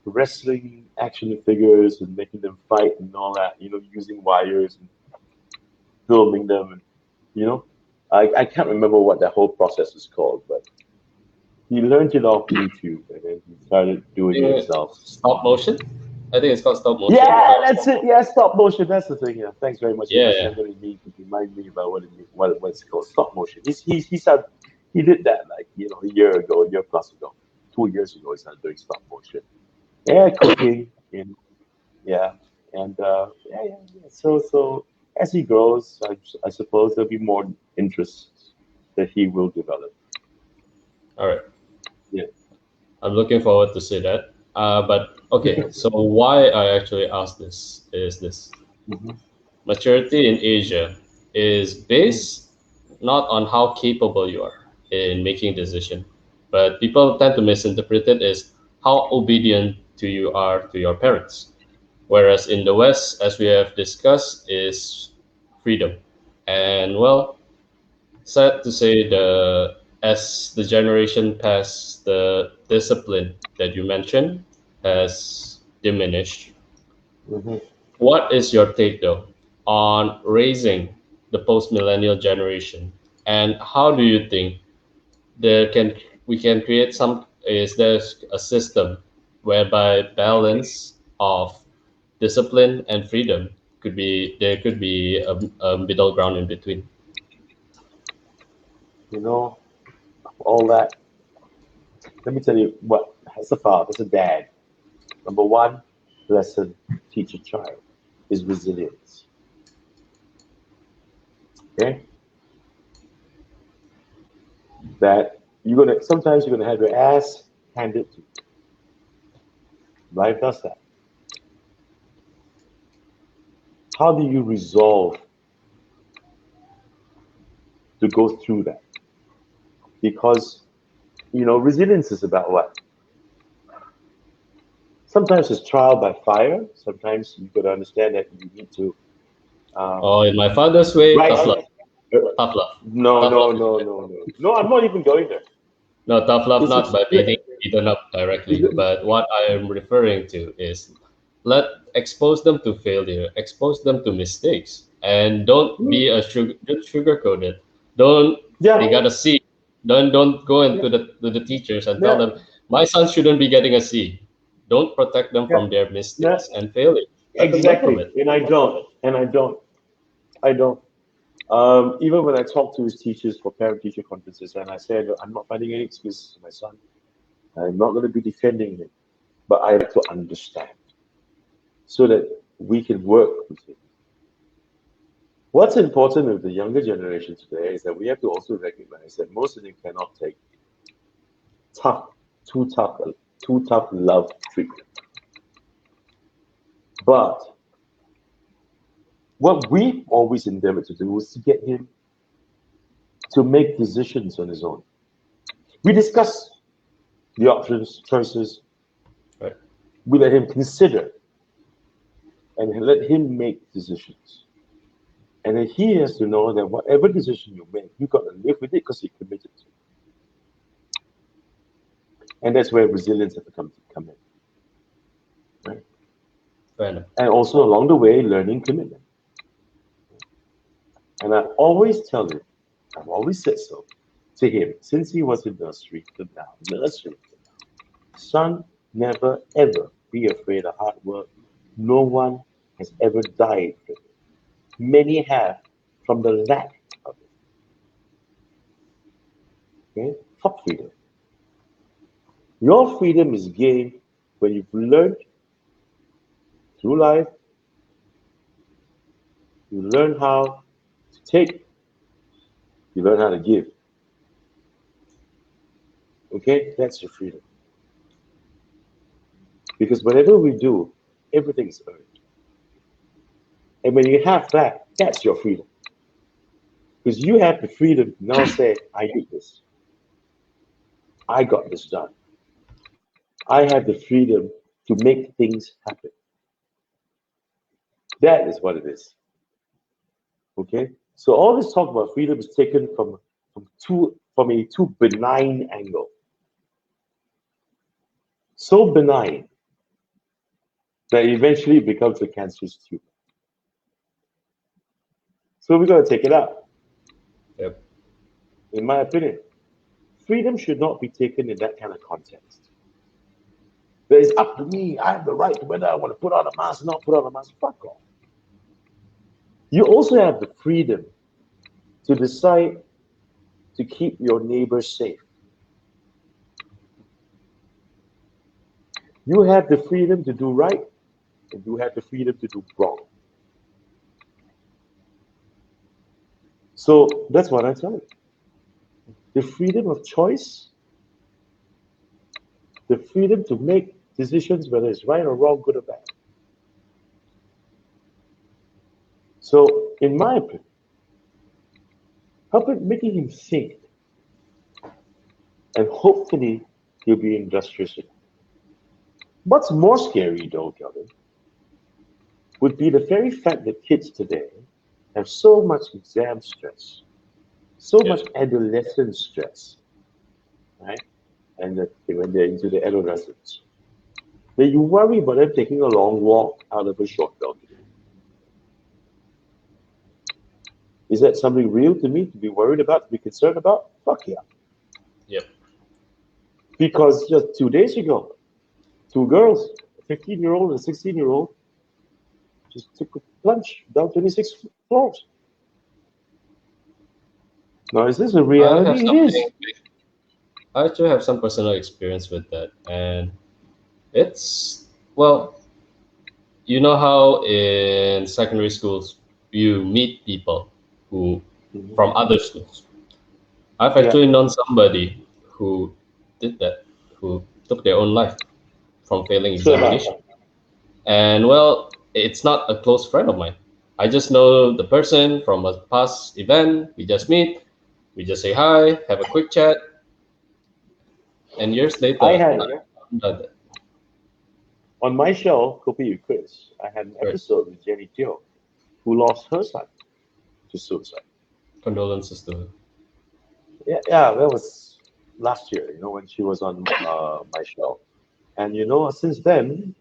S2: wrestling action figures and making them fight and all that. You know, using wires and filming them. And, you know, I can't remember what that whole process is called, but he learned it off YouTube and then he started doing it himself.
S1: stop motion. I think it's called stop motion.
S2: Yeah, that's it. Yeah, stop motion. That's the thing. Yeah, thanks very much for
S1: Yeah, yeah.
S2: remembering me to remind me about what it's called. Stop motion. He said he did that like a year ago, a year plus ago, 2 years ago. He started doing stop motion. Yeah, cooking. Yeah, and yeah. So as he grows, I suppose there'll be more interests that he will develop.
S1: All right.
S2: Yeah.
S1: I'm looking forward to see that. But okay, so why I actually asked this is this:
S2: Mhm.
S1: maturity in Asia is based not on how capable you are in making decision, but people tend to misinterpret it as how obedient to you are to your parents. Whereas in the West, as we have discussed, is freedom. And well, sad to say, the as the generation pass, the discipline that you mentioned has diminished.
S2: Mhm.
S1: What is your take though on raising the post-millennial generation, and how do you think there can we can create some is there a system whereby balance of discipline and freedom could be a middle ground in between?
S2: You know all that. Let me tell you what. As a father, as a dad, number one lesson teach a child is resilience. Okay, that you're gonna sometimes you're gonna have your ass handed to you. Life does that. How do you resolve to go through that? Because resilience is about what? Sometimes it's trial by fire. Sometimes you've got to understand that you need to um,
S1: Or in my father's way,
S2: right.
S1: tough love. Tough love.
S2: No,
S1: Tough love
S2: no,
S1: is
S2: no,
S1: right.
S2: no, no. No, I'm not even going there.
S1: No, tough love
S2: It's
S1: not by beating beaten up directly,
S2: it's-
S1: but what I am referring to is let expose them to failure, expose them to mistakes, and don't be a sugar coated. Don't they
S2: yeah,
S1: got a C. Don't go
S2: yeah,
S1: into the teachers and tell
S2: yeah,
S1: them my son shouldn't be getting a C. Don't protect them
S2: yeah,
S1: from their
S2: yeah.
S1: mistakes and failure. Let them learn from
S2: Exactly.
S1: it.
S2: And I don't. I don't. Even when I talk to his teachers for parent-teacher conferences, and I said, I'm not finding any excuses for my son. I'm not going to be defending him, but I like to understand so that we can work with him. What's important with the younger generation today is that we have to also recognize that most of them cannot take tough, too tough, too tough love treatment. But what we always endeavored to do was to get him to make decisions on his own. We discuss the options, choices.
S1: Right.
S2: We let him consider and let him make decisions. And then he has to know that whatever decision you make, you got to live with it because you're committed to it. And that's where resilience has to come in. Right?
S1: Fair enough.
S2: And also along the way, learning commitment. And I always tell him, I've always said so to him since he was in nursery to now, son, never ever be afraid of hard work. No one has ever died from it. Many have from the lack of it. Okay? Fuck freedom. Your freedom is gained when you've learned through life, you learn how to take, you learn how to give. Okay? That's your freedom. Because whatever we do, everything is earned. And when you have that, that's your freedom. Because you have the freedom to now say, I did this. I got this done. I have the freedom to make things happen. That is what it is. Okay? So all this talk about freedom is taken from a too benign angle. So benign that eventually it becomes a cancerous tumor. So we got to take it out.
S1: Yep.
S2: In my opinion, freedom should not be taken in that kind of context. That it's up to me. I have the right to whether I want to put on a mask or not put on a mask. Fuck off. You also have the freedom to decide to keep your neighbors safe. You have the freedom to do right, and you have the freedom to do wrong. So that's what I tell you. The freedom of choice, the freedom to make decisions, whether it's right or wrong, good or bad. So, in my opinion, making him think, and hopefully he'll be industrious. What's more scary, though, Kelvin, would be the very fact that kids today have so much exam stress, so much adolescent stress, right? And that when they're into the adolescence, that you worry about them taking a long walk out of a short balcony. Is that something real to me to be worried about, to be concerned about? Fuck yeah.
S1: Yep.
S2: Because just 2 days ago, two girls, a 15-year-old and a 16-year-old, just took a plunge down 26 floors. Now, is this a
S1: I have
S2: reality? It is.
S1: something. I actually have some personal experience with that, and it's well, you know how in secondary schools you meet people who from other schools. I've
S2: Yeah.
S1: actually known somebody who did that, who took their own life from failing
S2: So have I.
S1: examination. And well, it's not a close friend of mine. I just know the person from a past event. We just meet, we just say hi, have a quick chat, and years later,
S2: I had
S1: I'm done that.
S2: on my show, Kopi with Chris, I had an
S1: Right.
S2: episode with Jenny Teo, who lost her son to suicide.
S1: Condolences to her.
S2: Yeah, that was last year, when she was on my show. And since then,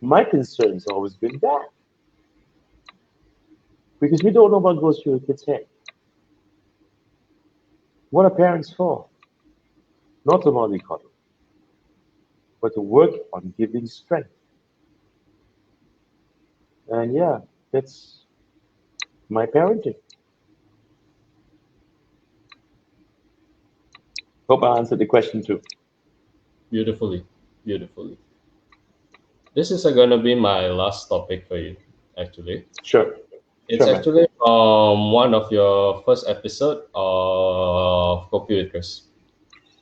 S2: my concern's always been that. Because we don't know what goes through a kid's head. What are parents for? Not to mollycoddle, but to work on giving strength. And yeah, that's my parenting. Hope I answered the question too.
S1: Beautifully, beautifully. This is going to be my last topic for you, actually.
S2: Sure.
S1: It's
S2: Sure, man.
S1: actually from one of your first episode of Kopi with Chris.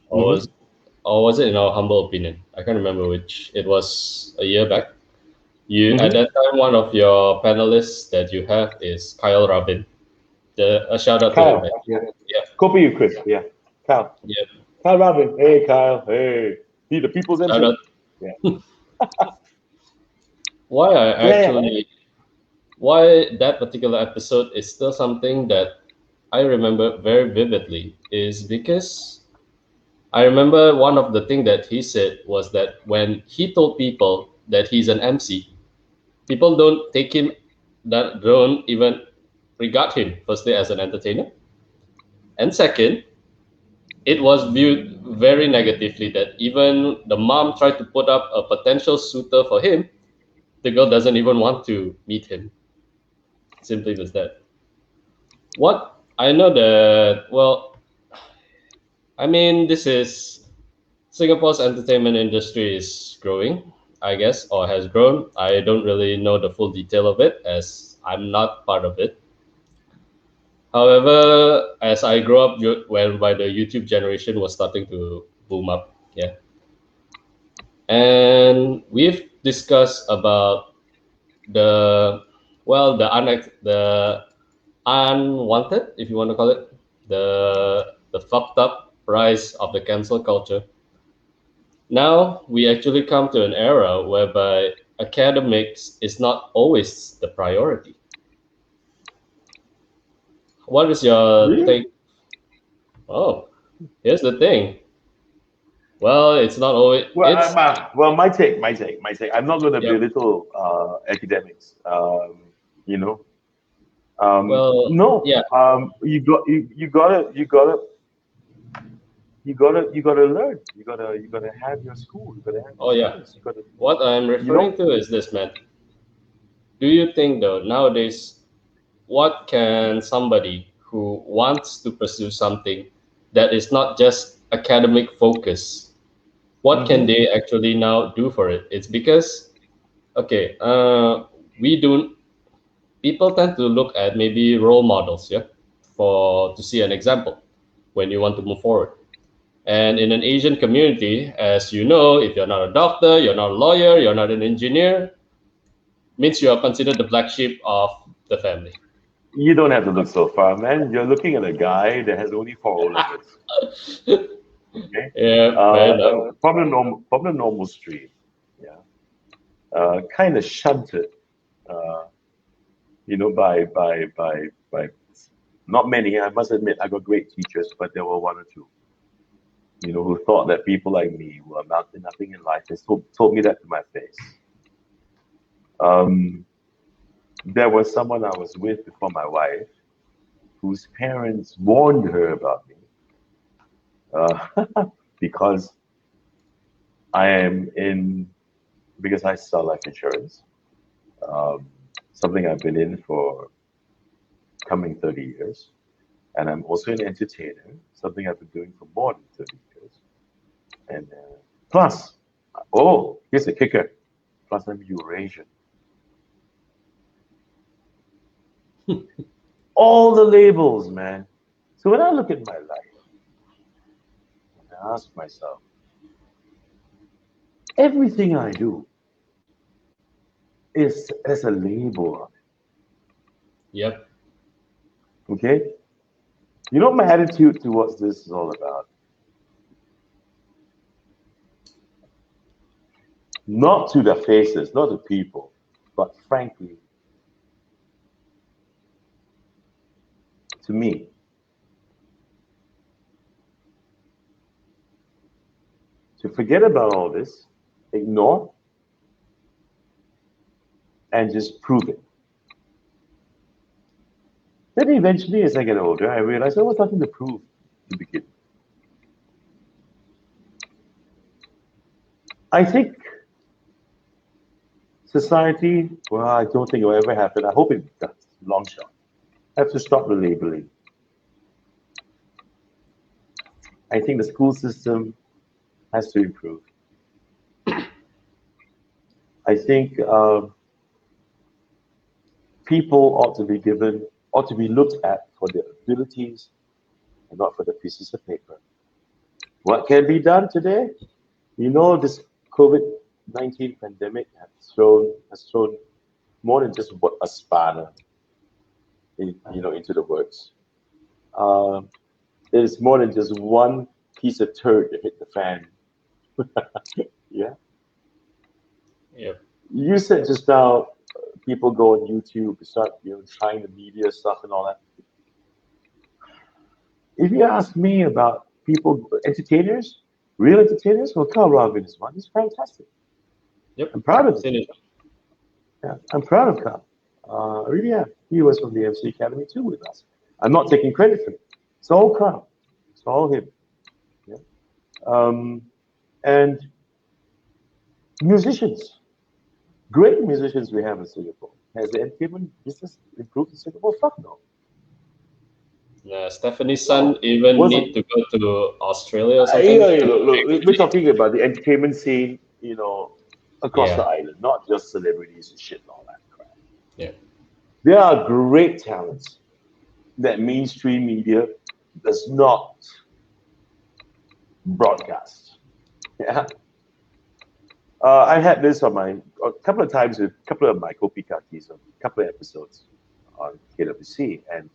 S1: Or
S2: Mm-hmm.
S1: was, or was it in our humble opinion? I can't remember which. It was a year back. You at
S2: Mm-hmm.
S1: that time, one of your panelists that you have is Kyle Rabin. A shout out to him.
S2: Kyle.
S1: Right?
S2: Yeah.
S1: Yeah,
S2: Copy you, Chris. Yeah. Kyle.
S1: yeah.
S2: Kyle Robin. Hey, Kyle. Hey. He the people's
S1: Shout
S2: MC.
S1: out.
S2: Yeah.
S1: Why I
S2: Yeah, yeah.
S1: actually why that particular episode is still something that I remember very vividly is because I remember one of the things that he said was that when he told people that he's an MC, people don't take him, that don't even regard him firstly as an entertainer, and second, it was viewed very negatively that even the mom tried to put up a potential suitor for him, the girl doesn't even want to meet him. Simply was that. What I know that, well, I mean, this is Singapore's entertainment industry is growing, I guess, or has grown. I don't really know the full detail of it as I'm not part of it. However, as I grew up, when by the YouTube generation was starting to boom up, yeah, and we've discussed about the the unwanted, if you want to call it, the fucked up rise of the cancel culture. Now we actually come to an era whereby academics is not always the priority. What is your
S2: Really?
S1: take? Oh, here's the thing. Well, it's not always.
S2: Well,
S1: It's
S2: my take. I'm not going to
S1: Yep.
S2: belittle academics. You know,
S1: Well,
S2: no.
S1: yeah.
S2: You gotta learn. You gotta have your school. You gotta have your
S1: Oh, yeah.
S2: studies. You gotta,
S1: What I'm
S2: you know.
S1: referring to is this, man. Do you think though nowadays, what can somebody who wants to pursue something that is not just academic focus, what can
S2: Hmm.
S1: they actually now do for it? It's because okay, we do people tend to look at maybe role models, yeah, for to see an example when you want to move forward. And in an Asian community, as you know, if you're not a doctor, you're not a lawyer, you're not an engineer, means you are considered the black sheep of the family.
S2: You don't have to look so far, man. You're looking at a guy that has only four O levels. Okay.
S1: Yeah, fair enough.
S2: From the normal stream. Yeah. Kind of shunted. Uh, by not many. I must admit, I got great teachers, but there were one or two, who thought that people like me were amount to nothing in life and told me that to my face. Um, there was someone I was with before my wife, whose parents warned her about me, because I am in because I sell life insurance, um, something I've been in for coming 30 years. And I'm also an entertainer, something I've been doing for more than 30 years. And plus, oh, here's the kicker. Plus, I'm Eurasian. All the labels, man. So when I look at my life, I ask myself, everything I do is as a label on
S1: Yep.
S2: it. Okay? You know what my attitude towards this is all about? Not to the faces, not to people, but frankly, to me. To forget about all this, ignore, and just prove it. Then eventually, as I get older, I realize there was nothing to prove to begin with. I think society, well, I don't think it will ever happen. I hope it does, long shot. Have to stop the labeling. I think the school system has to improve. I think people ought to be looked at for their abilities and not for the pieces of paper. What can be done today? You know, this COVID-19 pandemic has thrown more than just a spanner, into the works. Um, it is more than just one piece of turd that hit the fan. Yeah.
S1: Yep.
S2: You said just now, people go on YouTube, start trying the media stuff and all that. If you ask me about people, entertainers, real entertainers, well, Carl Robin is one. He's fantastic.
S1: Yep.
S2: I'm proud of him.
S1: Seen it.
S2: Yeah, I'm proud of Carl. I really am. He was from the MC Academy too with us. I'm not taking credit for it. It's all Carl. It's all him. Yeah. Um, and musicians, great musicians we have in Singapore. Has the entertainment business improved in Singapore? Fuck no.
S1: Yeah, Stephanie's son
S2: No.
S1: even
S2: Was
S1: need to go to Australia or something.
S2: yeah, look, we're talking about the entertainment scene, across the
S1: Yeah.
S2: island, not just celebrities and shit and all that crap.
S1: Yeah.
S2: There are great talents that mainstream media does not broadcast. Yeah. I had this on a couple of times with a couple of my Kopi on a couple of episodes on KWC, and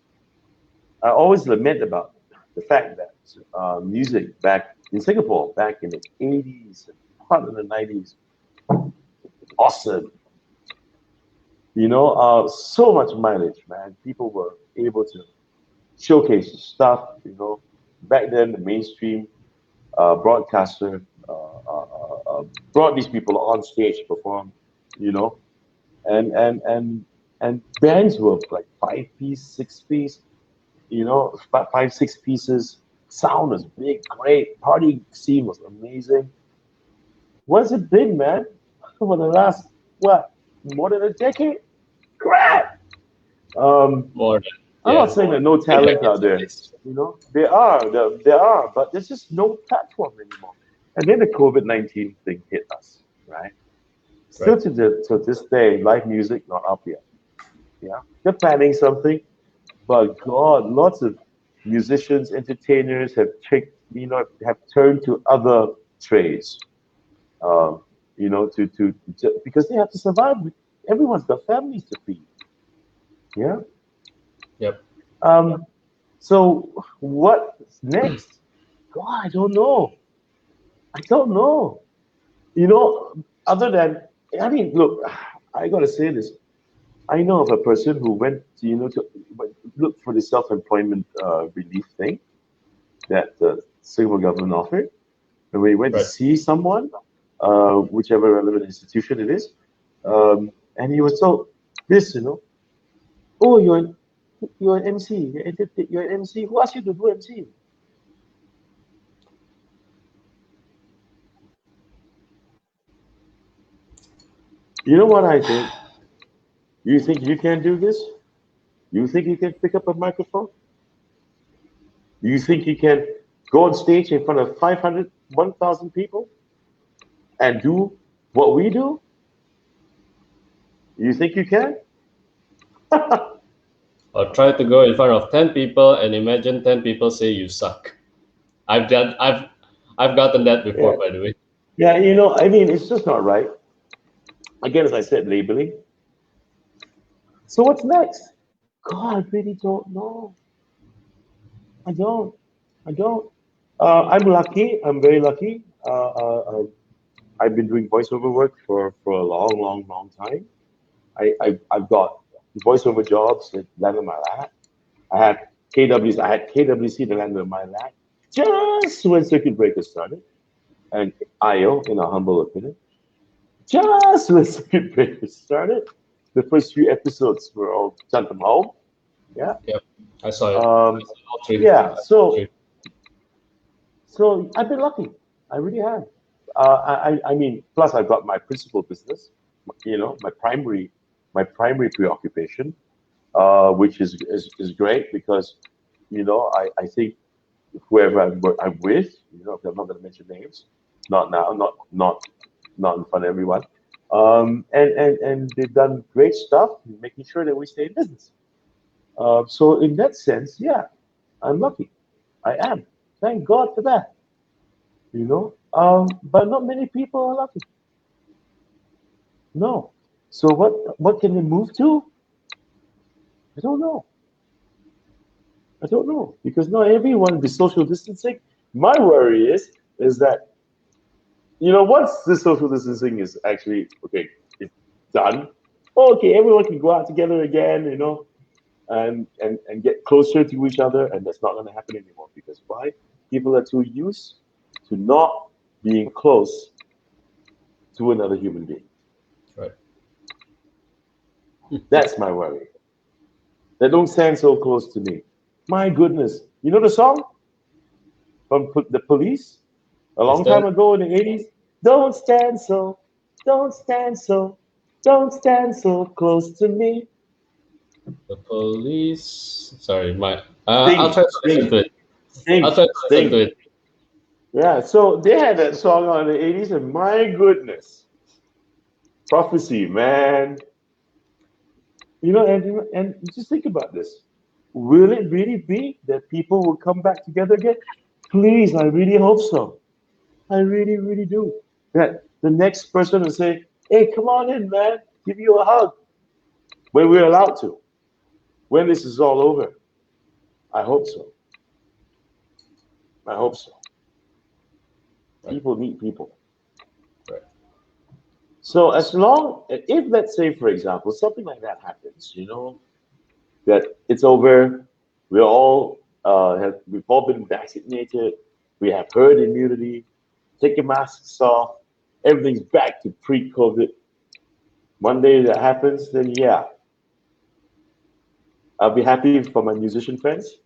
S2: I always lament about the fact that music back in Singapore, back in the 80s and part of the 90s, awesome. So much mileage, man. People were able to showcase stuff. Back then the mainstream broadcaster brought these people on stage to perform. You know, and bands were like 5 piece, 6 piece. Five, 6 pieces. Sound was big, great. Party scene was amazing. What's it been, man? For the last what? More than a decade? Crap. Um,
S1: More than
S2: I'm
S1: yeah.
S2: not saying that no
S1: Three
S2: talent
S1: decades
S2: out
S1: at
S2: there.
S1: least.
S2: There are, but there's just no platform anymore. And then the COVID-19 thing hit us, right? Still
S1: Right.
S2: to this day, live music not up yet. Yeah, they're planning something, but God, lots of musicians, entertainers have turned to other trades. Um, because they have to survive. Everyone's got families to feed. Yeah.
S1: Yep.
S2: Um, so what's next? God, I don't know. I don't know. Other than look, I gotta say this. I know of a person who went to look for the self-employment relief thing that the Singapore government offered, and we went to
S1: Right.
S2: see someone, whichever relevant institution it is, and he was told this, oh, you're an MC, you're an MC. Who asked you to do MC? You know what I think? You think you can do this? You think you can pick up a microphone? You think you can go on stage in front of 500, 1,000 people and do what we do? You think you can?
S1: Or try to go in front of 10 people and imagine 10 people say you suck. I've done. I've gotten that before,
S2: Yeah.
S1: by the way.
S2: Yeah, it's just not right. Again, as I said, labeling. So what's next? God, I really don't know. I don't. I don't. I'm lucky. I'm very lucky. I've been doing voiceover work for a long, long, long time. I've got voiceover jobs that land on my lap. I had KWC that landed on my lap just when Circuit Breaker started, and IO, in a humble opinion, just when Circuit Breaker started. The first few episodes were all done from home. Yeah.
S1: Yep. I saw it. I
S2: Um,
S1: saw all three.
S2: yeah.
S1: All
S2: So
S1: three.
S2: so I've been lucky. I really have. Plus I've got my principal business. My primary preoccupation, which is great because I think whoever I'm with, I'm not going to mention names, not now, not in front of everyone. And they've done great stuff in making sure that we stay in business. So in that sense, yeah, I'm lucky. I am. Thank God for that. You know, but not many people are lucky. No. So what can they move to? I don't know. I don't know because not everyone be social distancing. My worry is that once the social distancing is actually okay, it's done. Okay, everyone can go out together again. And get closer to each other, and that's not going to happen anymore because why? People are too used to not being close to another human being.
S1: Right.
S2: That's my worry. They don't stand so close to me. My goodness. You know the song from the Police a
S1: Is
S2: long
S1: that
S2: time ago in the 80s? Don't stand so, don't stand so, don't stand so close to me.
S1: the police? Sorry, my. I'll
S2: Sting,
S1: try to listen
S2: sting,
S1: to it. I'll
S2: sting,
S1: try to listen to
S2: sting.
S1: it.
S2: Yeah, so they had that song on in the 80s, and my goodness, prophecy, man. And just think about this. Will it really be that people will come back together again? Please, I really hope so. I really, really do. That the next person will say, hey, come on in, man, give you a hug when we're allowed to, when this is all over. I hope so. I hope so.
S1: Right.
S2: People need people.
S1: Right.
S2: So as long, if let's say, for example, something like that happens, that it's over, we've all been vaccinated, we have herd immunity, take your masks off, everything's back to pre-COVID. One day that happens, then yeah, I'll be happy for my musician friends.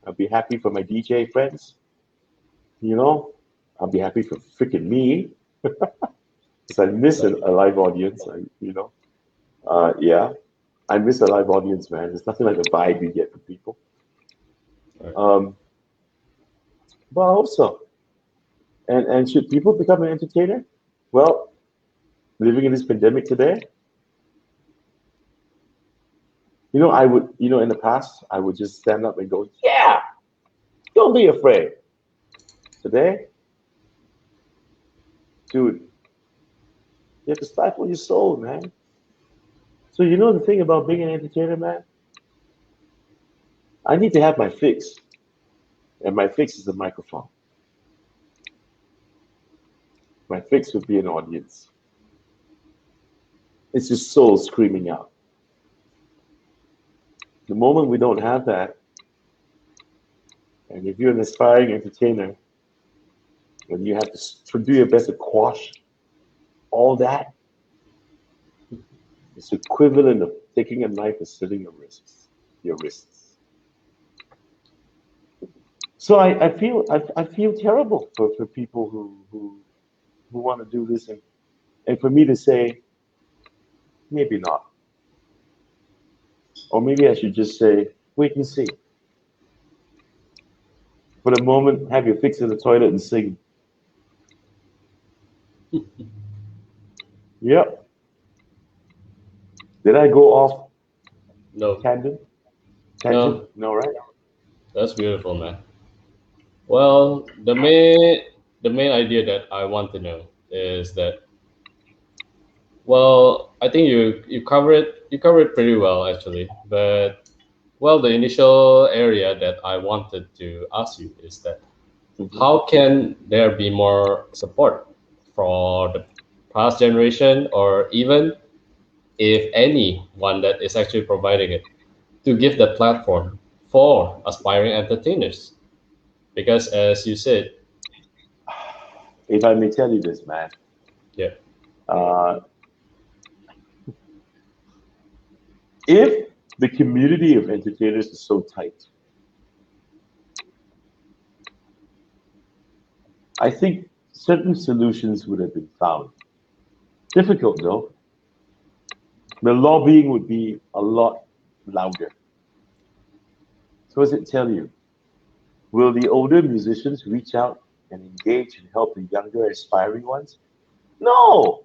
S2: I'll be happy for my DJ friends. You know, I'll be happy for freaking me because I miss a live audience. Yeah, I miss a live audience, man. There's nothing like the vibe you get from people.
S1: Right.
S2: Um, but I hope so. And should people become an entertainer? Well, living in this pandemic today, I would, in the past, I would just stand up and go, yeah, don't be afraid. Today, dude, you have to stifle your soul, man. So the thing about being an entertainer, man, I need to have my fix, and my fix is the microphone. My fix would be an audience. It's just soul screaming out. The moment we don't have that, and if you're an aspiring entertainer, and you have to do your best to quash all that, it's equivalent of taking a knife and slitting your wrists. Your wrists. So I feel terrible for people who want to do this, and for me to say maybe not, or maybe I should just say wait and see. For the moment, have your fix in the toilet and sing. Yep. Did I go off
S1: No,
S2: tangent? Tangent?
S1: no,
S2: No, right?
S1: that's beautiful, man. Well, the main idea that I want to know is that, well, I think you cover it pretty well actually, but well, the initial area that I wanted to ask you is that
S2: Mm-hmm.
S1: how can there be more support for the past generation, or even if anyone that is actually providing it, to give that platform for aspiring entertainers? Because as you said,
S2: If I may tell you this, man,
S1: yeah,
S2: uh, if the community of entertainers is so tight, I think certain solutions would have been found. Difficult though. The lobbying would be a lot louder. So, as it tell you, will the older musicians reach out and engage and help the younger, aspiring ones? No,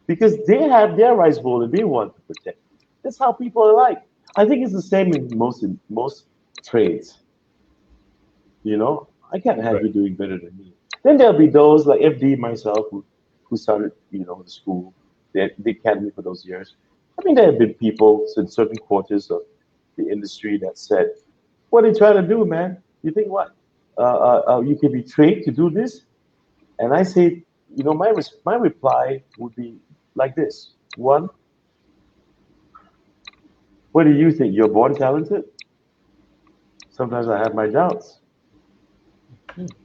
S2: because they have their rice bowl and they want to protect. That's how people are like. I think it's the same in most trades. You know, I can't have
S1: Right.
S2: you doing better than me. Then there'll be those like FD myself who started, the school, the academy for those years. I mean, there have been people in certain quarters of the industry that said, "What are you trying to do, man? You think what? You can be trained to do this?" And I say, my reply would be like this: one, what do you think? You're born talented? Sometimes I have my doubts.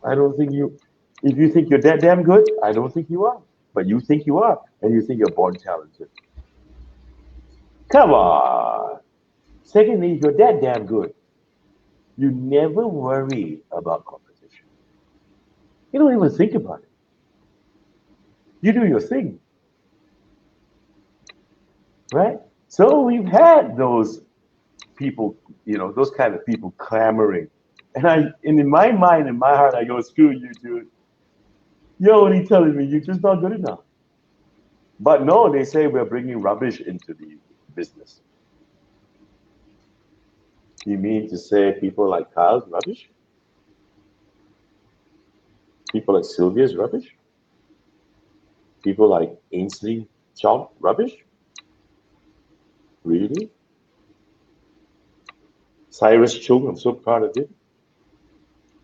S2: I don't think you. If you think you're that damn good, I don't think you are. But you think you are, and you think you're born talented. Come on. Secondly, if you're that damn good, you never worry about competition. You don't even think about it. You do your thing, right? So we've had those people, those kind of people clamoring. And in my mind, in my heart, I go, screw you, dude. You're only telling me you're just not good enough. But no, they say we're bringing rubbish into the business. You mean to say people like Kyle's rubbish? People like Sylvia's rubbish? People like Ainsley Chong rubbish? Really? Cyrus Chung, I'm so proud of him,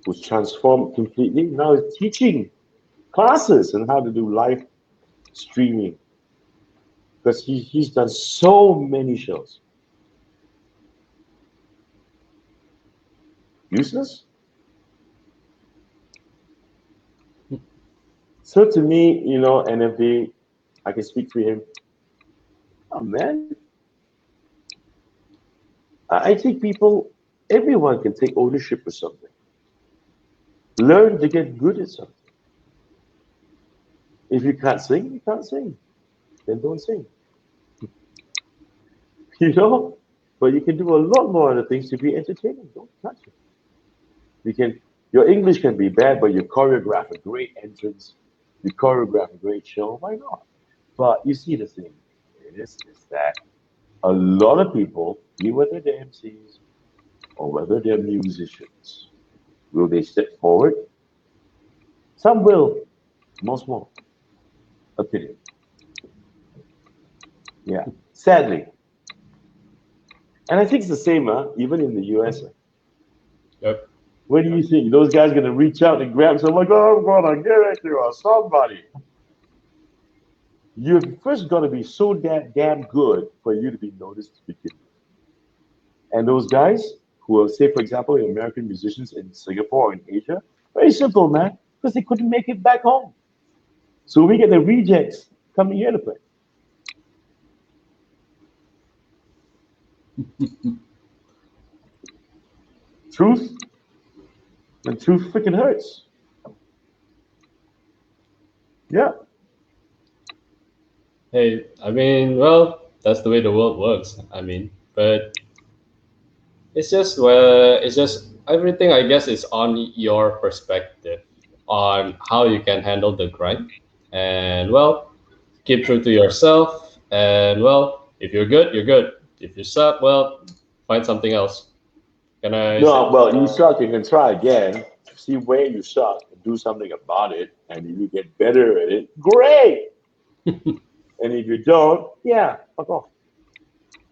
S2: who's transformed completely. Now he's teaching classes on how to do live streaming because he's done so many shows. Useless? So to me, NFD, I can speak for him. Oh man, I think everyone can take ownership of something. Learn to get good at something. If you can't sing, you can't sing. Then don't sing. You know? But you can do a lot more other things to be entertaining. Don't touch it. Your English can be bad, but you choreograph a great entrance, you choreograph a great show. Why not? But you see the thing is that a lot of people, whether they're MCs or whether they're musicians, will they step forward? Some will, most won't. Opinion. Yeah. Sadly. And I think it's the same, even in the US.
S1: Yep.
S2: What do you think? Those guys gonna reach out and grab someone like, oh, I'm gonna give it to somebody. You've first got to be so damn good for you to be noticed to begin with. And those guys who are, say, for example, American musicians in Singapore or in Asia, very simple, man, because they couldn't make it back home. So we get the rejects coming here to play. Truth, and truth freaking hurts. Yeah.
S1: Hey, I mean, well, that's the way the world works. I mean, but it's just everything. I guess is on your perspective on how you can handle the grind, and well, keep true to yourself. And well, if you're good, you're good. If you suck, well, find something else. Can I say?
S2: No, well, you suck, you can try again, see where you suck, and do something about it. And if you get better at it, great. And if you don't, yeah, fuck off.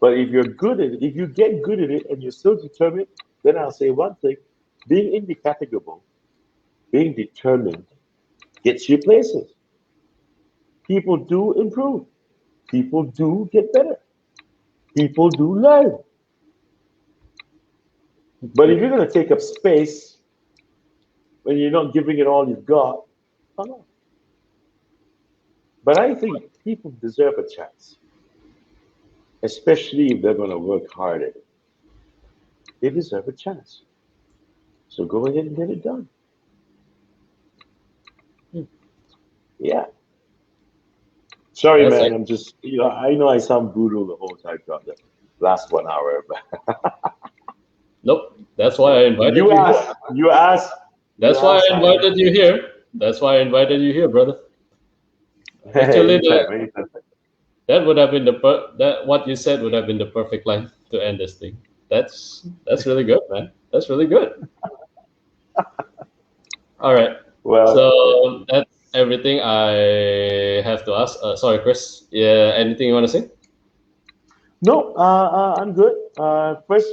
S2: But if you're good at it, if you get good at it and you're still determined, then I'll say one thing: being indefatigable, being determined, gets you places. People do improve. People do get better. People do learn. But if you're going to take up space when you're not giving it all you've got, come on. But I think people deserve a chance, especially if they're going to work hard at it. They deserve a chance. So go ahead and get it done. Yeah. Sorry,
S1: That's
S2: man.
S1: like
S2: I'm just, I know I sound brutal the whole time throughout the last 1 hour, but
S1: nope. That's why I invited
S2: you
S1: you here.
S2: asked, you asked, you
S1: That's why
S2: asked,
S1: I
S2: I
S1: invited you here. That's why I invited you here, brother. Actually,
S2: anytime, anytime.
S1: that would have been that what you said would have been the perfect line to end this thing. That's really good, man. That's really good. All right.
S2: Well,
S1: So that's everything I have to ask. Sorry, Chris. Yeah, anything you want to say?
S2: no, I'm good. First,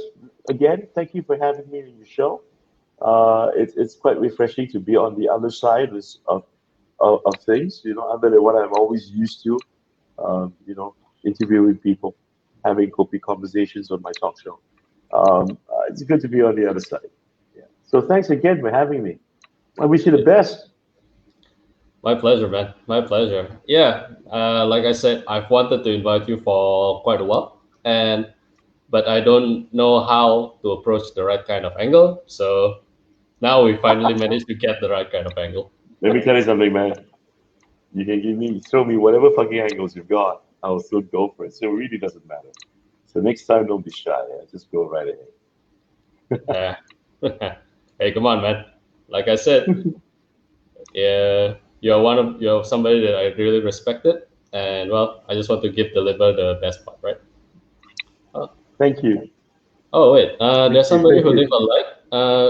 S2: again, thank you for having me in your show. It's quite refreshing to be on the other side of things, other than what I'm always used to, interviewing people, having Kopi conversations on my talk show. It's good to be on the other side. Yeah. So thanks again for having me. I wish you the best.
S1: My pleasure, man. My pleasure. Yeah, like I said, I've wanted to invite you for quite a while, and but I don't know how to approach the right kind of angle. So now we finally managed to get the right kind of angle.
S2: Let me tell you something, man. You can throw me whatever fucking angles you've got. I will still go for it. So it really doesn't matter. So next time, don't be shy. Yeah? Just go right
S1: Uh, hey, come on, man. Like I said,
S2: ahead.
S1: yeah, you're somebody that I really respected, and well, I just want to deliver the best part, right? Oh,
S2: Thank you.
S1: oh wait,
S2: Thank
S1: there's
S2: you.
S1: somebody
S2: Thank
S1: who
S2: you.
S1: lived a like.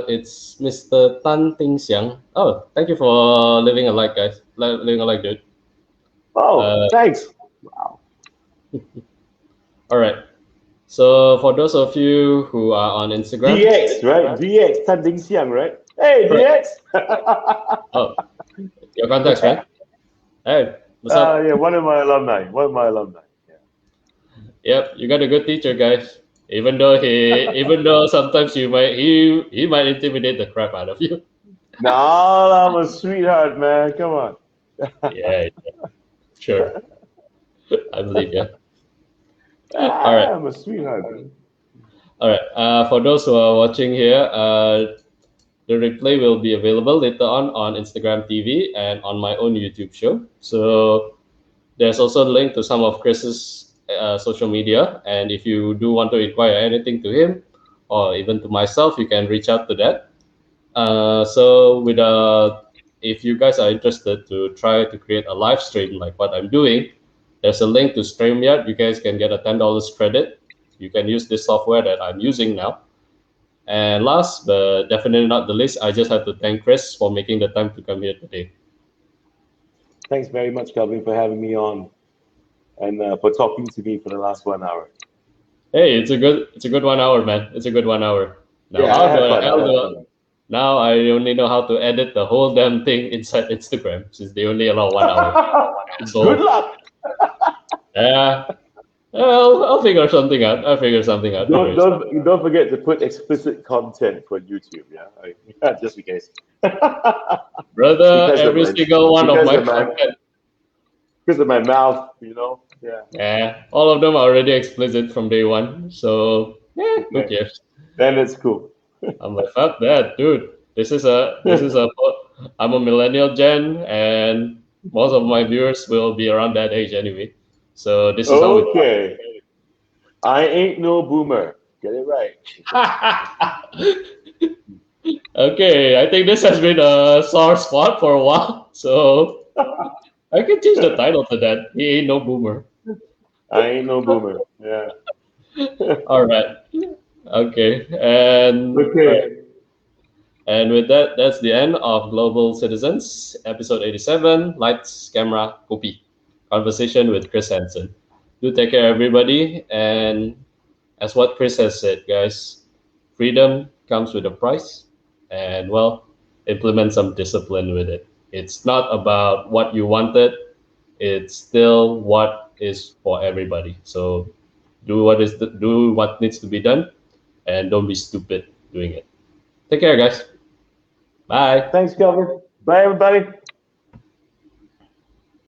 S1: It's Mr. Tan Ting Xiang. Oh, thank you for living a like, guys. Living a like, dude.
S2: Oh,
S1: Uh,
S2: thanks. Wow.
S1: all right. So for those of you who are on Instagram,
S2: DX, right? DX, Tan Ding Xiang, right? Hey,
S1: correct.
S2: DX.
S1: Oh, your contacts, man. Hey, what's up?
S2: Yeah, one of my alumni. One of my alumni. Yeah.
S1: Yep, you got a good teacher, guys. Even though sometimes he might intimidate the crap out of you.
S2: No, I'm a sweetheart, man. Come on.
S1: Yeah, sure, I believe you. All right,
S2: I'm a sweetheart, man.
S1: all right. For those who are watching here, the replay will be available later on Instagram TV and on my own YouTube show. So there's also a link to some of Chris's social media, and if you do want to inquire anything to him or even to myself, you can reach out to that. So if you guys are interested to try to create a live stream like what I'm doing, there's a link to StreamYard. You guys can get a $10 credit. You can use this software that I'm using now. And last but definitely not the least, I just have to thank Chris for making the time to come here today.
S2: Thanks very much, Calvin, for having me on and for talking to me for the last 1 hour.
S1: Hey, it's a good 1 hour, man. It's a good 1 hour. Now
S2: Yeah, I
S1: how
S2: had
S1: the
S2: fun. I
S1: hell
S2: had
S1: do I,
S2: fun.
S1: now I only know how to edit the whole damn thing inside Instagram since they only allow 1 hour.
S2: Good
S1: So
S2: luck.
S1: yeah, I'll figure something out. I'll figure something out. No
S2: Don't
S1: worries.
S2: don't forget to put explicit content for YouTube. Yeah, just in case.
S1: Brother,
S2: because of
S1: every
S2: my
S1: single one of
S2: because
S1: my
S2: of my
S1: content,
S2: because of my mouth. Yeah.
S1: yeah, all of them are already explicit from day one. So yeah, who
S2: Okay.
S1: cares?
S2: Then it's cool.
S1: I'm like, fuck that, dude. I'm a millennial gen, and most of my viewers will be around that age anyway. So this is how we
S2: Okay. I ain't no boomer. Get it right.
S1: Okay, I think this has been a sore spot for a while. So I can change the title to that. He ain't no boomer.
S2: I ain't no boomer. Yeah.
S1: All right. Okay.
S2: Okay.
S1: And with that, that's the end of Global Citizens, episode 87, Lights, Camera, Kopi. Conversation with Chris Henson. Do take care, everybody. And as what Chris has said, guys, freedom comes with a price. And, well, implement some discipline with it. It's not about what you wanted, it's still what is for everybody. So do what needs to be done, and don't be stupid doing it. Take care, guys. Bye.
S2: Thanks, Calvin. Bye, everybody.